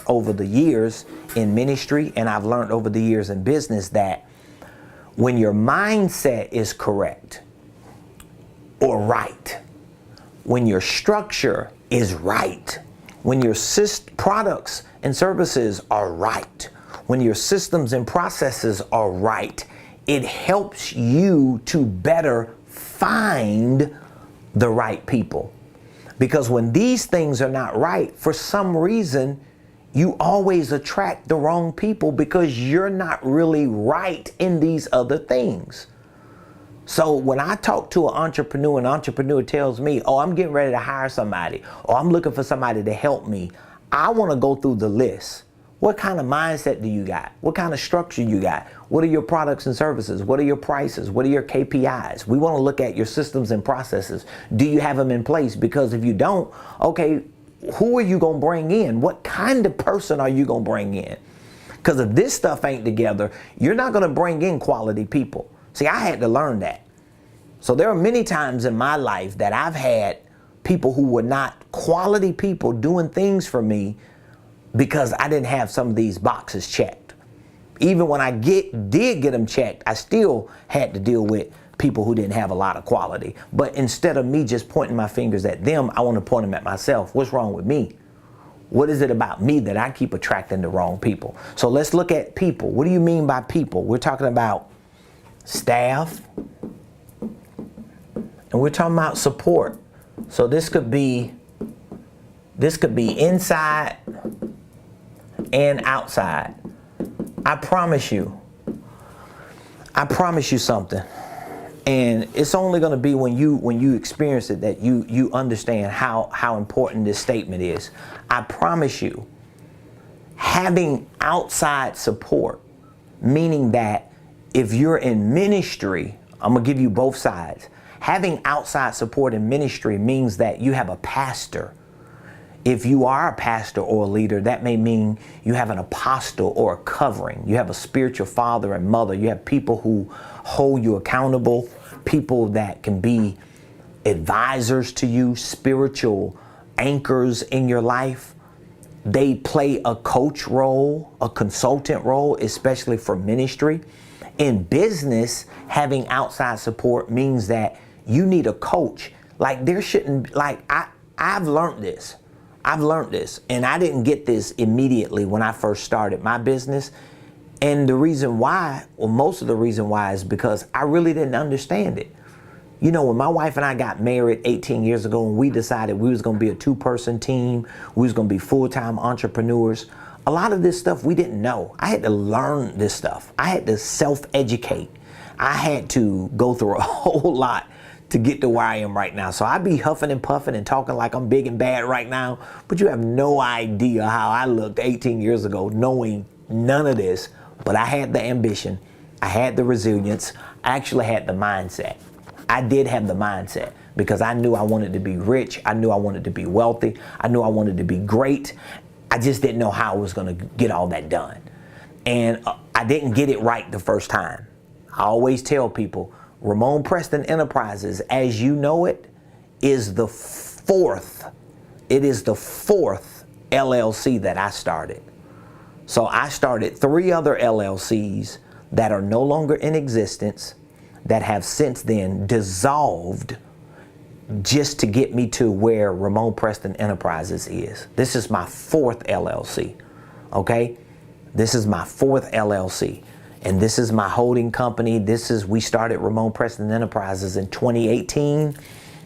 over the years in ministry, and I've learned over the years in business, that when your mindset is correct or right, when your structure is right, when your products and services are right, when your systems and processes are right, it helps you to better find the right people. Because when these things are not right, for some reason, you always attract the wrong people because you're not really right in these other things. So when I talk to an entrepreneur tells me, oh, I'm getting ready to hire somebody, or I'm looking for somebody to help me, I want to go through the list. What kind of mindset do you got? What kind of structure you got? What are your products and services? What are your prices? What are your KPIs? We want to look at your systems and processes. Do you have them in place? Because if you don't, okay, who are you going to bring in? What kind of person are you going to bring in? Because if this stuff ain't together, you're not going to bring in quality people. See, I had to learn that. So there are many times in my life that I've had people who were not quality people doing things for me because I didn't have some of these boxes checked. Even when I did get them checked, I still had to deal with people who didn't have a lot of quality. But instead of me just pointing my fingers at them, I want to point them at myself. What's wrong with me? What is it about me that I keep attracting the wrong people? So let's look at people. What do you mean by people? We're talking about staff, and we're talking about support. So this could be inside and outside. I promise you something. And it's only going to be when you experience it that you understand how important this statement is. I promise you, having outside support, meaning that if you're in ministry, I'm going to give you both sides. Having outside support in ministry means that you have a pastor. If you are a pastor or a leader, that may mean you have an apostle or a covering. You have a spiritual father and mother. You have people who hold you accountable, people that can be advisors to you, spiritual anchors in your life. They play a coach role, a consultant role, especially for ministry. In business, having outside support means that you need a coach. Like there shouldn't, like I've learned this. And I didn't get this immediately when I first started my business. And the reason why, well, most of the reason why is because I really didn't understand it. You know, when my wife and I got married 18 years ago and we decided we was going to be a two-person team, we was going to be full-time entrepreneurs, a lot of this stuff we didn't know. I had to learn this stuff. I had to self-educate. I had to go through a whole lot to get to where I am right now. So I be huffing and puffing and talking like I'm big and bad right now, but you have no idea how I looked 18 years ago knowing none of this. But I had the ambition, I had the resilience, I actually had the mindset. I did have the mindset because I knew I wanted to be rich, I knew I wanted to be wealthy, I knew I wanted to be great. I just didn't know how I was going to get all that done. And I didn't get it right the first time. I always tell people, Ramon Preston Enterprises, as you know it, is the fourth LLC that I started. So I started 3 other LLCs that are no longer in existence, that have since then dissolved just to get me to where Ramon Preston Enterprises is. This is my 4th LLC, okay? This is my 4th LLC. And this is my holding company. We started Ramon Preston Enterprises in 2018.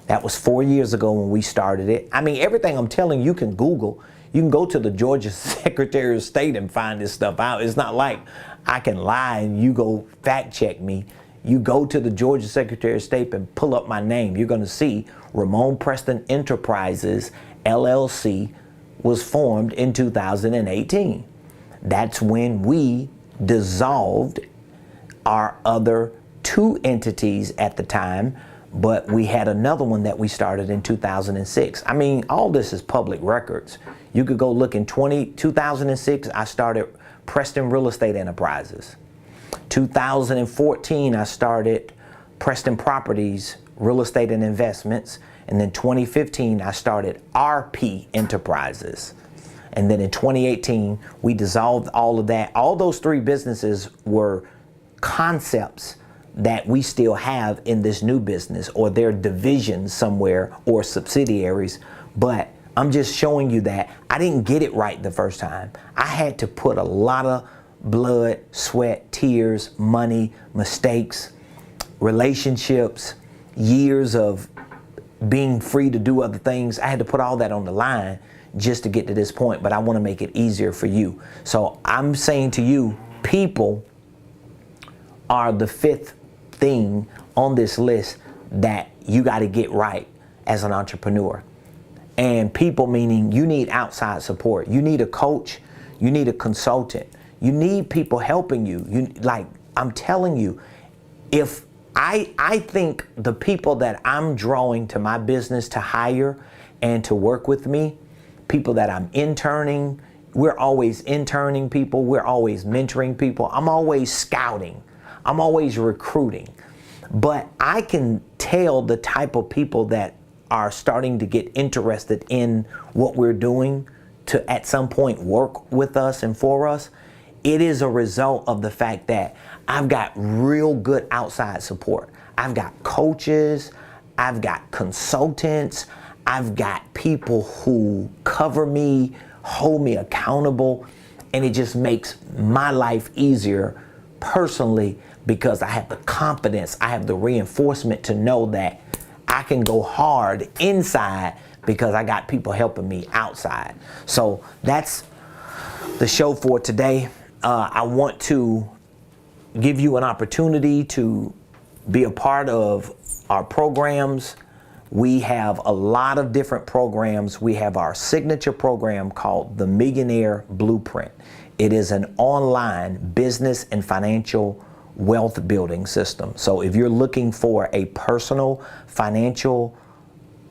That was 4 years ago when we started it. I mean, everything I'm telling you can Google. You can go to the Georgia Secretary of State and find this stuff out. It's not like I can lie and you go fact check me. You go to the Georgia Secretary of State and pull up my name. You're going to see Ramon Preston Enterprises LLC was formed in 2018. That's when we dissolved our other 2 entities at the time, but we had another one that we started in 2006. I mean, all this is public records. You could go look in 2006, I started Preston Real Estate Enterprises. 2014, I started Preston Properties, Real Estate and Investments. And then 2015, I started RP Enterprises. And then in 2018, we dissolved all of that. All those 3 businesses were concepts that we still have in this new business, or their divisions somewhere or subsidiaries. But I'm just showing you that I didn't get it right the first time. I had to put a lot of blood, sweat, tears, money, mistakes, relationships, years of being free to do other things. I had to put all that on the line just to get to this point, but I want to make it easier for you. So I'm saying to you, people are the 5th thing on this list that you got to get right as an entrepreneur. And people meaning you need outside support. You need a coach. You need a consultant. You need people helping you. Like I'm telling you, if I think the people that I'm drawing to my business to hire and to work with me, people that I'm interning, we're always interning people, we're always mentoring people, I'm always scouting, I'm always recruiting. But I can tell the type of people that are starting to get interested in what we're doing to at some point work with us and for us. It is a result of the fact that I've got real good outside support. I've got coaches, I've got consultants, I've got people who cover me, hold me accountable, and it just makes my life easier personally because I have the confidence, I have the reinforcement to know that I can go hard inside because I got people helping me outside. So that's the show for today. I want to give you an opportunity to be a part of our programs. We have a lot of different programs. We have our signature program called the Millionaire Blueprint. It is an online business and financial wealth building system. So if you're looking for a personal financial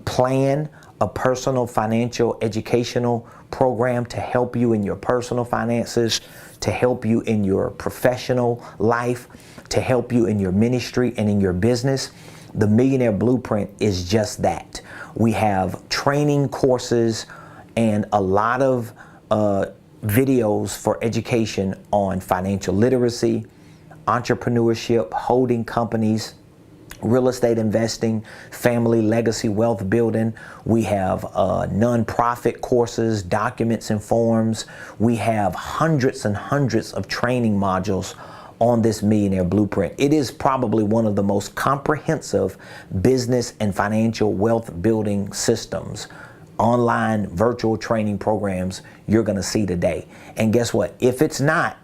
plan, a personal financial educational program to help you in your personal finances, to help you in your professional life, to help you in your ministry and in your business. The Millionaire Blueprint is just that. We have training courses and a lot of videos for education on financial literacy, entrepreneurship, holding companies, real estate investing, family legacy wealth building. We have nonprofit courses, documents and forms. We have hundreds and hundreds of training modules on this Millionaire Blueprint. It is probably one of the most comprehensive business and financial wealth building systems, online virtual training programs you're gonna see today. And guess what? If it's not,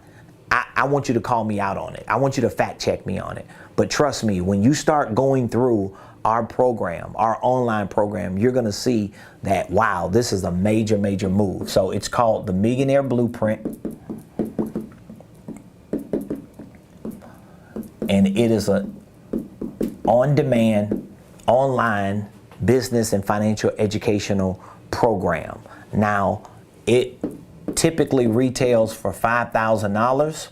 I want you to call me out on it. I want you to fact check me on it. But trust me, when you start going through our program, our online program, you're gonna see that, wow, this is a major, major move. So it's called the Millionaire Blueprint. And it is a on-demand, online business and financial educational program. Now, it typically retails for $5,000.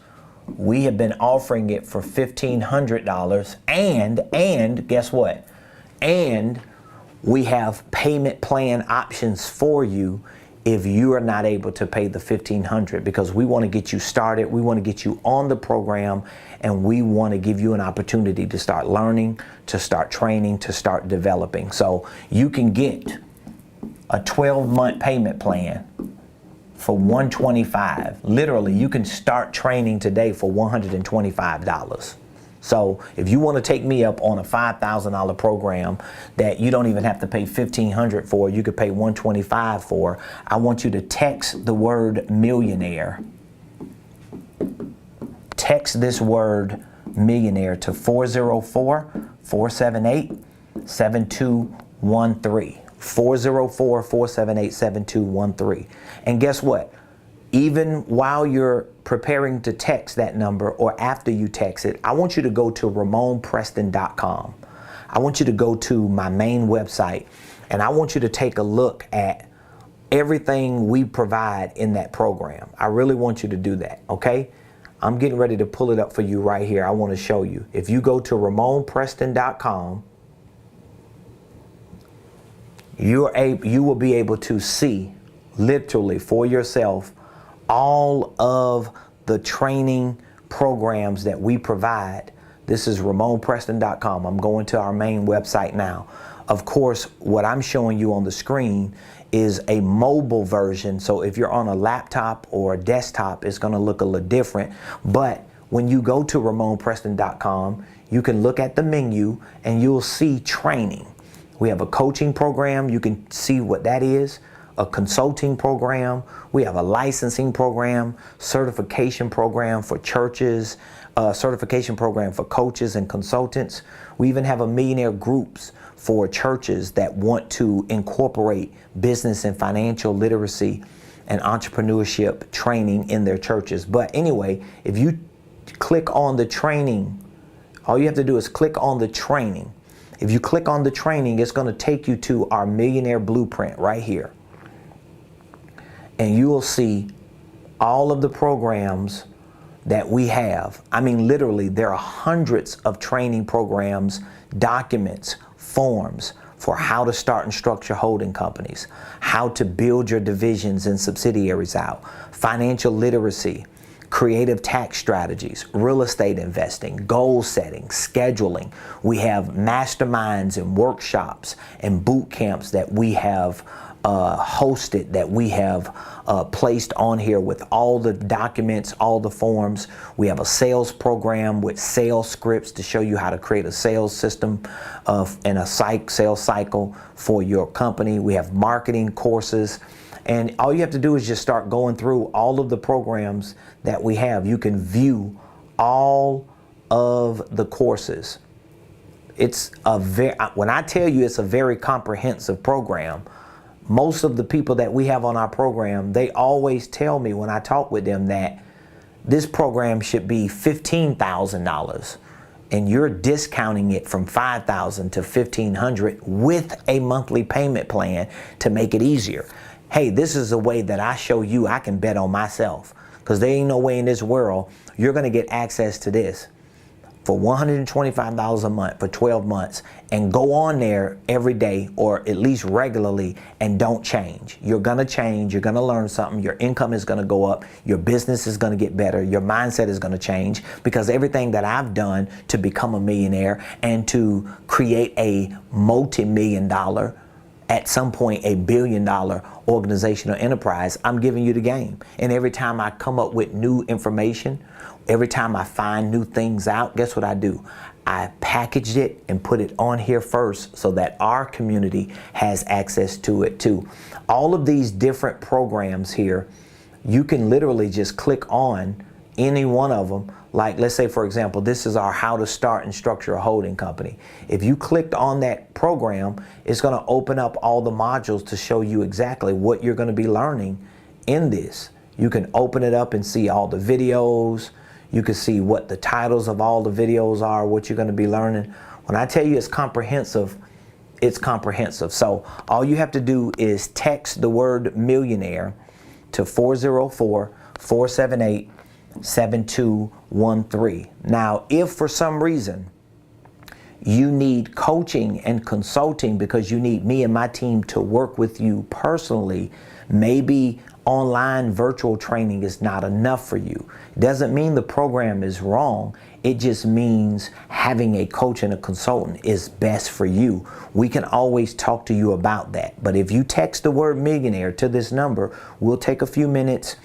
We have been offering it for $1,500, and guess what? And we have payment plan options for you if you are not able to pay the $1,500, because we want to get you started, we want to get you on the program, and we want to give you an opportunity to start learning, to start training, to start developing. So you can get a 12-month payment plan for $125. Literally, you can start training today for $125. So if you want to take me up on a $5,000 program that you don't even have to pay $1,500 for, you could pay $125 for, I want you to text the word millionaire. Text this word millionaire to 404-478-7213. 404-478-7213. And guess what? Even while you're preparing to text that number or after you text it, I want you to go to RamonPreston.com. I want you to go to my main website, and I want you to take a look at everything we provide in that program. I really want you to do that, okay? I'm getting ready to pull it up for you right here. I want to show you. If you go to RamonPreston.com, you will be able to see literally for yourself all of the training programs that we provide. This is RamonPreston.com. I'm going to our main website now. Of course, what I'm showing you on the screen is a mobile version. So if you're on a laptop or a desktop, it's going to look a little different. But when you go to RamonPreston.com, you can look at the menu and you'll see training. We have a coaching program. You can see what that is. A consulting program. We have a licensing program, certification program for churches, certification program for coaches and consultants. We even have a millionaire groups for churches that want to incorporate business and financial literacy and entrepreneurship training in their churches. But anyway, if you click on the training, all you have to do is click on the training. If you click on the training, it's going to take you to our Millionaire Blueprint right here. And you will see all of the programs that we have. I mean, literally, there are hundreds of training programs, documents, forms for how to start and structure holding companies, how to build your divisions and subsidiaries out, financial literacy, creative tax strategies, real estate investing, goal setting, scheduling. We have masterminds and workshops and boot camps that we have hosted, that we have placed on here with all the documents, all the forms. We have a sales program with sales scripts to show you how to create a sales system and a sales cycle for your company. We have marketing courses. And all you have to do is just start going through all of the programs that we have. You can view all of the courses. It's a when I tell you it's a very comprehensive program, most of the people that we have on our program, they always tell me when I talk with them that this program should be $15,000. and you're discounting it from $5,000 to $1,500 with a monthly payment plan to make it easier. Hey, this is a way that I show you I can bet on myself, because there ain't no way in this world you're going to get access to this for $125 a month for 12 months and go on there every day or at least regularly and don't change. You're going to change. You're going to learn something. Your income is going to go up. Your business is going to get better. Your mindset is going to change, because everything that I've done to become a millionaire and to create a multi-million dollar, at some point a billion-dollar organizational enterprise, I'm giving you the game. And every time I come up with new information, every time I find new things out, guess what I do? I packaged it and put it on here first so that our community has access to it too. All of these different programs here, you can literally just click on any one of them. Like, let's say, for example, this is our how to start and structure a holding company. If you clicked on that program, it's going to open up all the modules to show you exactly what you're going to be learning in this. You can open it up and see all the videos. You can see what the titles of all the videos are, what you're going to be learning. When I tell you it's comprehensive, it's comprehensive. So all you have to do is text the word millionaire to 404-478-7213. Now, if for some reason you need coaching and consulting because you need me and my team to work with you personally, maybe online virtual training is not enough for you. It doesn't mean the program is wrong. It just means having a coach and a consultant is best for you. We can always talk to you about that. But if you text the word millionaire to this number, we'll take a few minutes.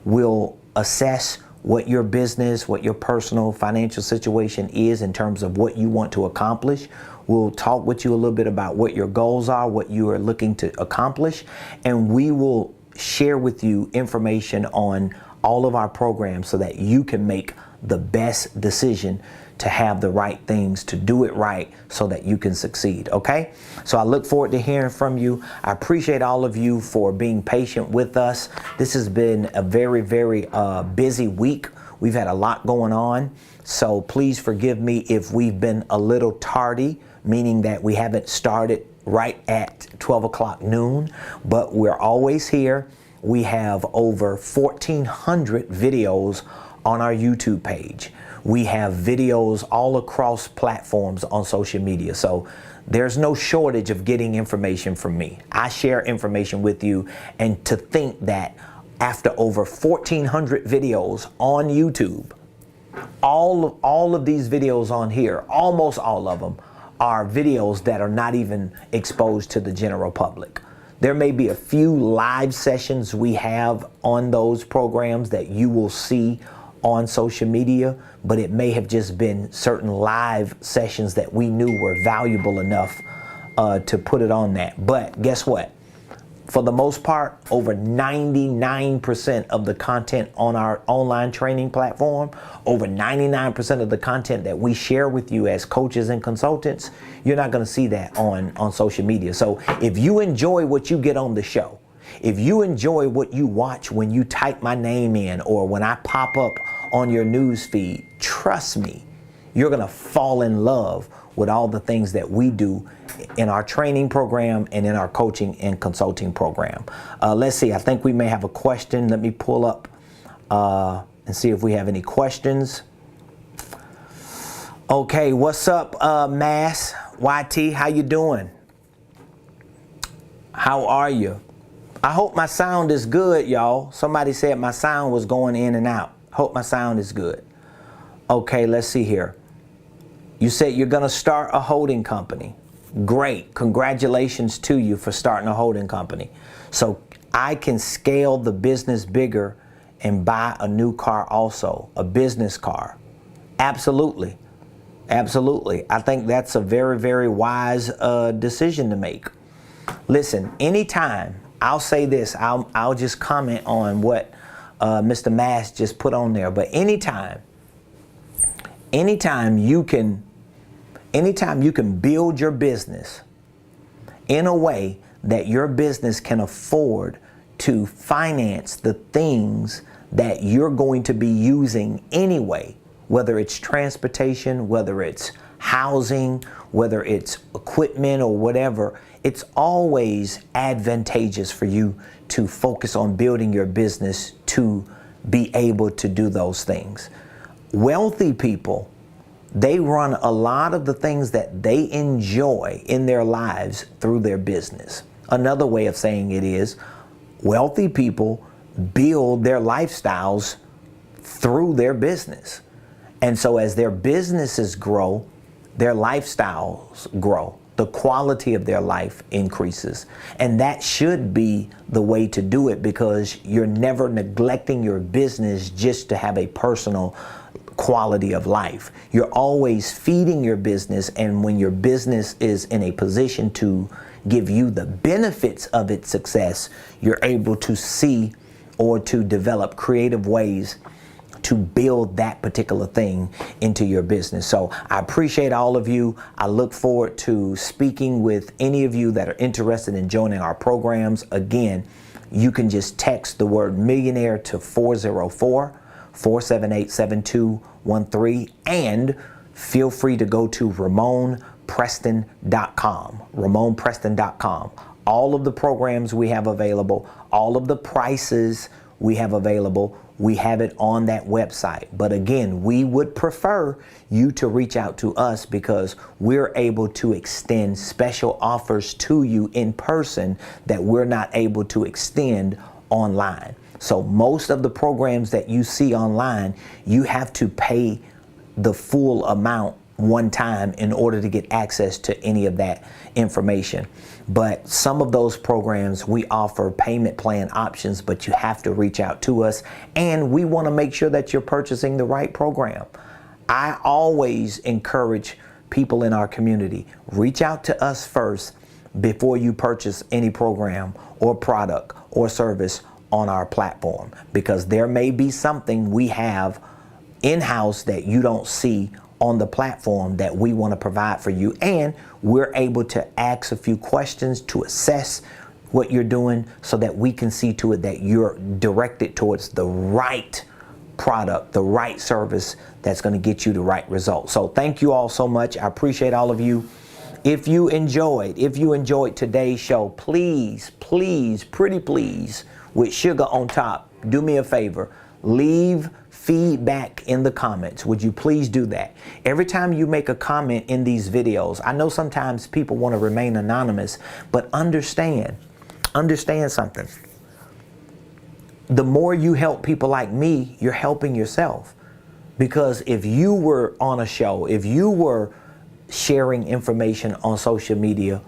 We'll assess what your business, what your personal financial situation is in terms of what you want to accomplish. We'll talk with you a little bit about what your goals are, what you are looking to accomplish, and we will share with you information on all of our programs so that you can make the best decision to have the right things, to do it right so that you can succeed, okay? So I look forward to hearing from you. I appreciate all of you for being patient with us. This has been a very, very busy week. We've had a lot going on, so please forgive me if we've been a little tardy, meaning that we haven't started right at 12 o'clock noon, but we're always here. We have over 1,400 videos on our YouTube page. We have videos all across platforms on social media. So there's no shortage of getting information from me. I share information with you, and to think that after over 1,400 videos on YouTube, all of these videos on here, almost all of them, are videos that are not even exposed to the general public. There may be a few live sessions we have on those programs that you will see on social media, but it may have just been certain live sessions that we knew were valuable enough to put it on that. But guess what? For the most part, over 99% of the content on our online training platform, over 99% of the content that we share with you as coaches and consultants, you're not going to see that on social media. So if you enjoy what you get on the show, if you enjoy what you watch when you type my name in or when I pop up on your news feed, trust me, you're going to fall in love with all the things that we do in our training program and in our coaching and consulting program. Let's see, I think we may have a question. Let me pull up and see if we have any questions. Okay, what's up, Mass? YT, how you doing? How are you? I hope my sound is good, y'all. Somebody said my sound was going in and out. Hope my sound is good. Okay, let's see here. You said you're going to start a holding company. Great. Congratulations to you for starting a holding company. So I can scale the business bigger and buy a new car also, a business car. Absolutely. Absolutely. I think that's a very, very wise decision to make. Listen, anytime, I'll say this, I'll just comment on what Mr. Mass just put on there, but anytime you can build your business in a way that your business can afford to finance the things that you're going to be using anyway, whether it's transportation, whether it's housing, whether it's equipment or whatever, it's always advantageous for you to focus on building your business to be able to do those things. Wealthy people, they run a lot of the things that they enjoy in their lives through their business. Another way of saying it is, wealthy people build their lifestyles through their business. And so as their businesses grow, their lifestyles grow. The quality of their life increases. And that should be the way to do it, because you're never neglecting your business just to have a personal quality of life. You're always feeding your business, and when your business is in a position to give you the benefits of its success, you're able to see or to develop creative ways to build that particular thing into your business. So I appreciate all of you. I look forward to speaking with any of you that are interested in joining our programs. Again, you can just text the word millionaire to 404-478-7213, and feel free to go to RamonPreston.com. RamonPreston.com. All of the programs we have available, all of the prices we have available, we have it on that website. But again, we would prefer you to reach out to us, because we're able to extend special offers to you in person that we're not able to extend online. So most of the programs that you see online, you have to pay the full amount one time in order to get access to any of that information. But some of those programs, we offer payment plan options, but you have to reach out to us, and we want to make sure that you're purchasing the right program. I always encourage people in our community, reach out to us first before you purchase any program or product or service on our platform, because there may be something we have in-house that you don't see on the platform that we want to provide for you, and we're able to ask a few questions to assess what you're doing so that we can see to it that you're directed towards the right product, the right service that's going to get you the right results. So thank you all so much. I appreciate all of you. If you enjoyed today's show, please, pretty please, with sugar on top, do me a favor, leave feedback in the comments. Would you please do that? Every time you make a comment in these videos, I know sometimes people want to remain anonymous, but understand something. The more you help people like me, you're helping yourself. Because if you were on a show, if you were sharing information on social media,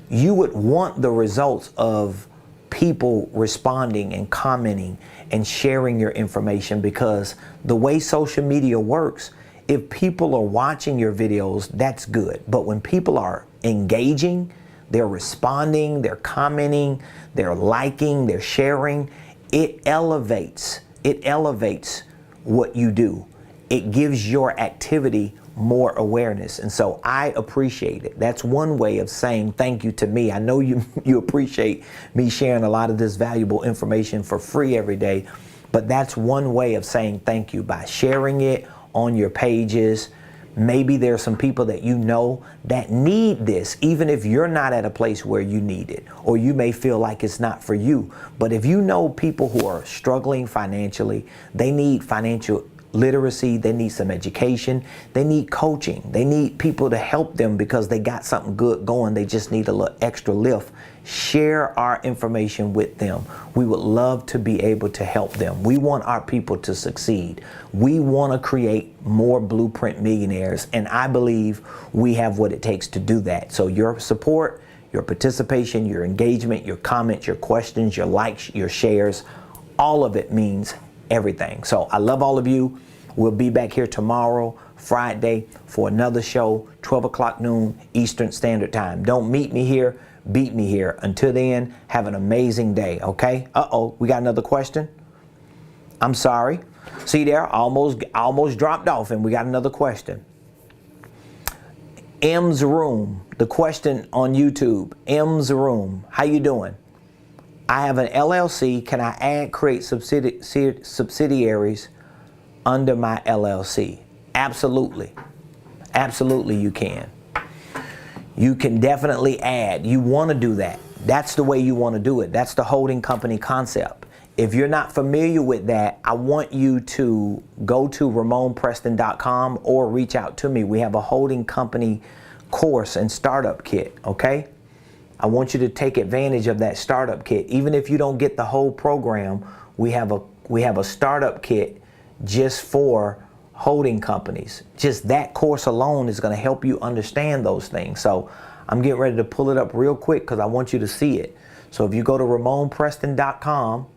you would want the results of people responding and commenting and sharing your information, because the way social media works, if people are watching your videos, that's good. But when people are engaging, they're responding, they're commenting, they're liking, they're sharing, it elevates what you do. It gives your activity more awareness. And so I appreciate it. That's one way of saying thank you to me. I know you appreciate me sharing a lot of this valuable information for free every day, but that's one way of saying thank you, by sharing it on your pages. Maybe there are some people that you know that need this, even if you're not at a place where you need it, or you may feel like it's not for you. But if you know people who are struggling financially, they need financial literacy, they need some education, they need coaching, they need people to help them because they got something good going, they just need a little extra lift, share our information with them. We would love to be able to help them. We want our people to succeed. We want to create more blueprint millionaires, and I believe we have what it takes to do that. So your support, your participation, your engagement, your comments, your questions, your likes, your shares, all of it means everything. So I love all of you. We'll be back here tomorrow, Friday, for another show, 12 o'clock noon Eastern Standard Time. Don't meet me here, beat me here. Until then, have an amazing day, okay? Uh-oh, we got another question? I'm sorry. See there, almost dropped off, and we got another question. M's Room, the question on YouTube, M's Room, how you doing? I have an LLC. Can I create subsidiaries under my LLC? Absolutely. Absolutely you can. You can definitely add. You want to do that. That's the way you want to do it. That's the holding company concept. If you're not familiar with that, I want you to go to RamonPreston.com or reach out to me. We have a holding company course and startup kit, okay? I want you to take advantage of that startup kit. Even if you don't get the whole program, we have a startup kit just for holding companies. Just that course alone is going to help you understand those things. So I'm getting ready to pull it up real quick because I want you to see it. So if you go to RamonPreston.com,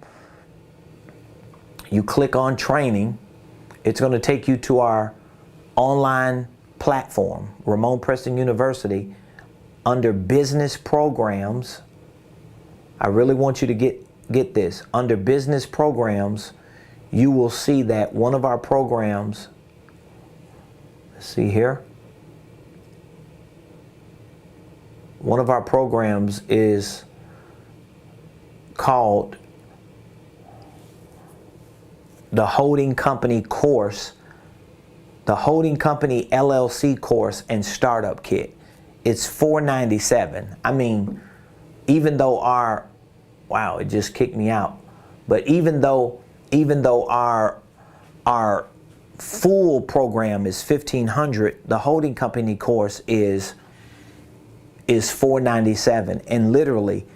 you click on training, it's going to take you to our online platform, Ramon Preston University. Under business programs, I really want you to get this. Under business programs, you will see that one of our programs, let's see here. One of our programs is called the Holding Company course, the Holding Company LLC course and startup kit. It's $497. I mean, even though wow, it just kicked me out. But even though our full program is $1,500, the holding company course is $497. And literally,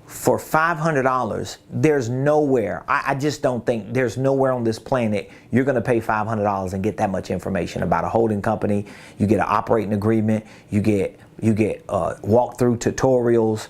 for $500, there's nowhere, I just don't think there's nowhere on this planet you're going to pay $500 and get that much information about a holding company. You get an operating agreement, you get walkthrough tutorials,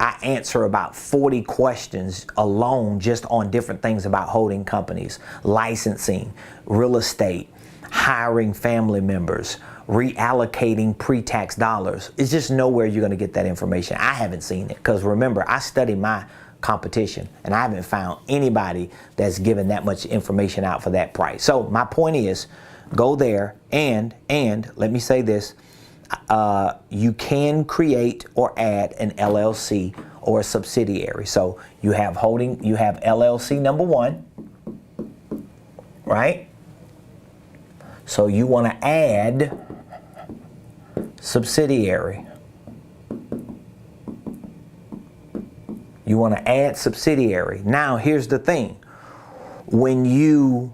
I answer about 40 questions alone just on different things about holding companies, licensing, real estate, hiring family members, reallocating pre-tax dollars. It's just nowhere you're going to get that information. I haven't seen it because remember, I study my competition and I haven't found anybody that's given that much information out for that price. So my point is, go there and let me say this, you can create or add an LLC or a subsidiary. So you have LLC number 1, right? So you want to add subsidiary. You want to add subsidiary. Now here's the thing. When you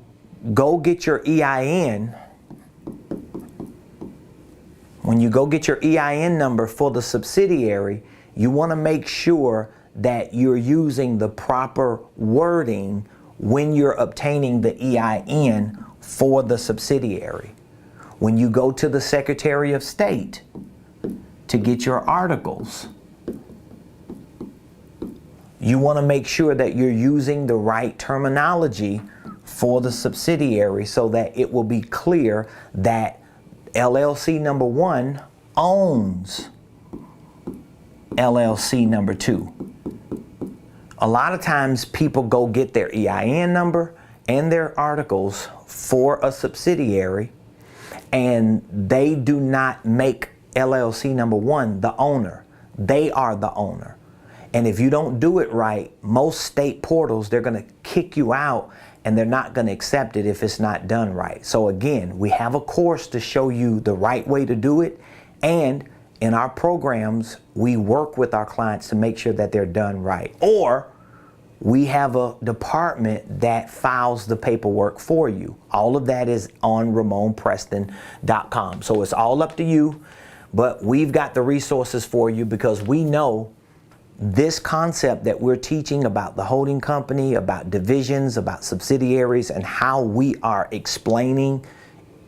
go get your EIN, number for the subsidiary, you want to make sure that you're using the proper wording when you're obtaining the EIN for the subsidiary. When you go to the Secretary of State to get your articles, you want to make sure that you're using the right terminology for the subsidiary so that it will be clear that LLC number 1 owns LLC number 2. A lot of times people go get their EIN number and their articles for a subsidiary and they do not make LLC number 1 the owner. They are the owner. And if you don't do it right, most state portals, they're going to kick you out and they're not going to accept it if it's not done right. So again, we have a course to show you the right way to do it. And in our programs, we work with our clients to make sure that they're done right. Or we have a department that files the paperwork for you. All of that is on RamonPreston.com. So it's all up to you, but we've got the resources for you because we know this concept that we're teaching about the holding company, about divisions, about subsidiaries, and how we are explaining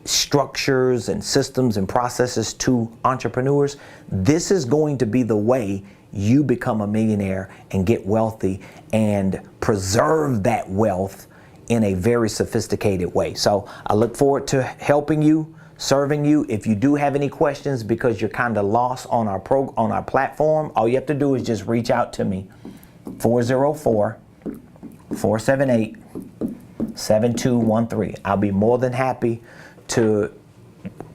structures and systems and processes to entrepreneurs. This is going to be the way you become a millionaire and get wealthy and preserve that wealth in a very sophisticated way. So I look forward to helping you, serving you. If you do have any questions because you're kind of lost on our platform, all you have to do is just reach out to me. 404-478-7213. I'll be more than happy to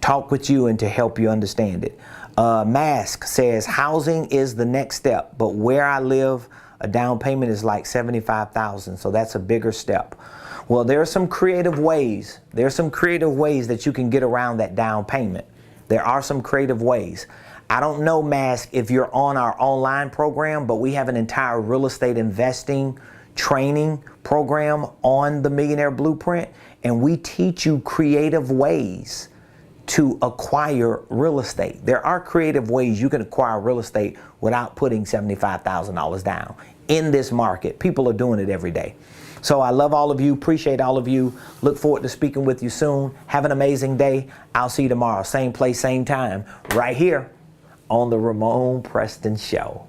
talk with you and to help you understand it. Mask says housing is the next step, but where I live, a down payment is like $75,000, so that's a bigger step. Well, there are some creative ways. There are some creative ways that you can get around that down payment. There are some creative ways. I don't know, Mask, if you're on our online program, but we have an entire real estate investing training program on the Millionaire Blueprint, and we teach you creative ways to acquire real estate. There are creative ways you can acquire real estate without putting $75,000 down in this market. People are doing it every day. So I love all of you, appreciate all of you. Look forward to speaking with you soon. Have an amazing day. I'll see you tomorrow. Same place, same time, right here on the Ramon Preston Show.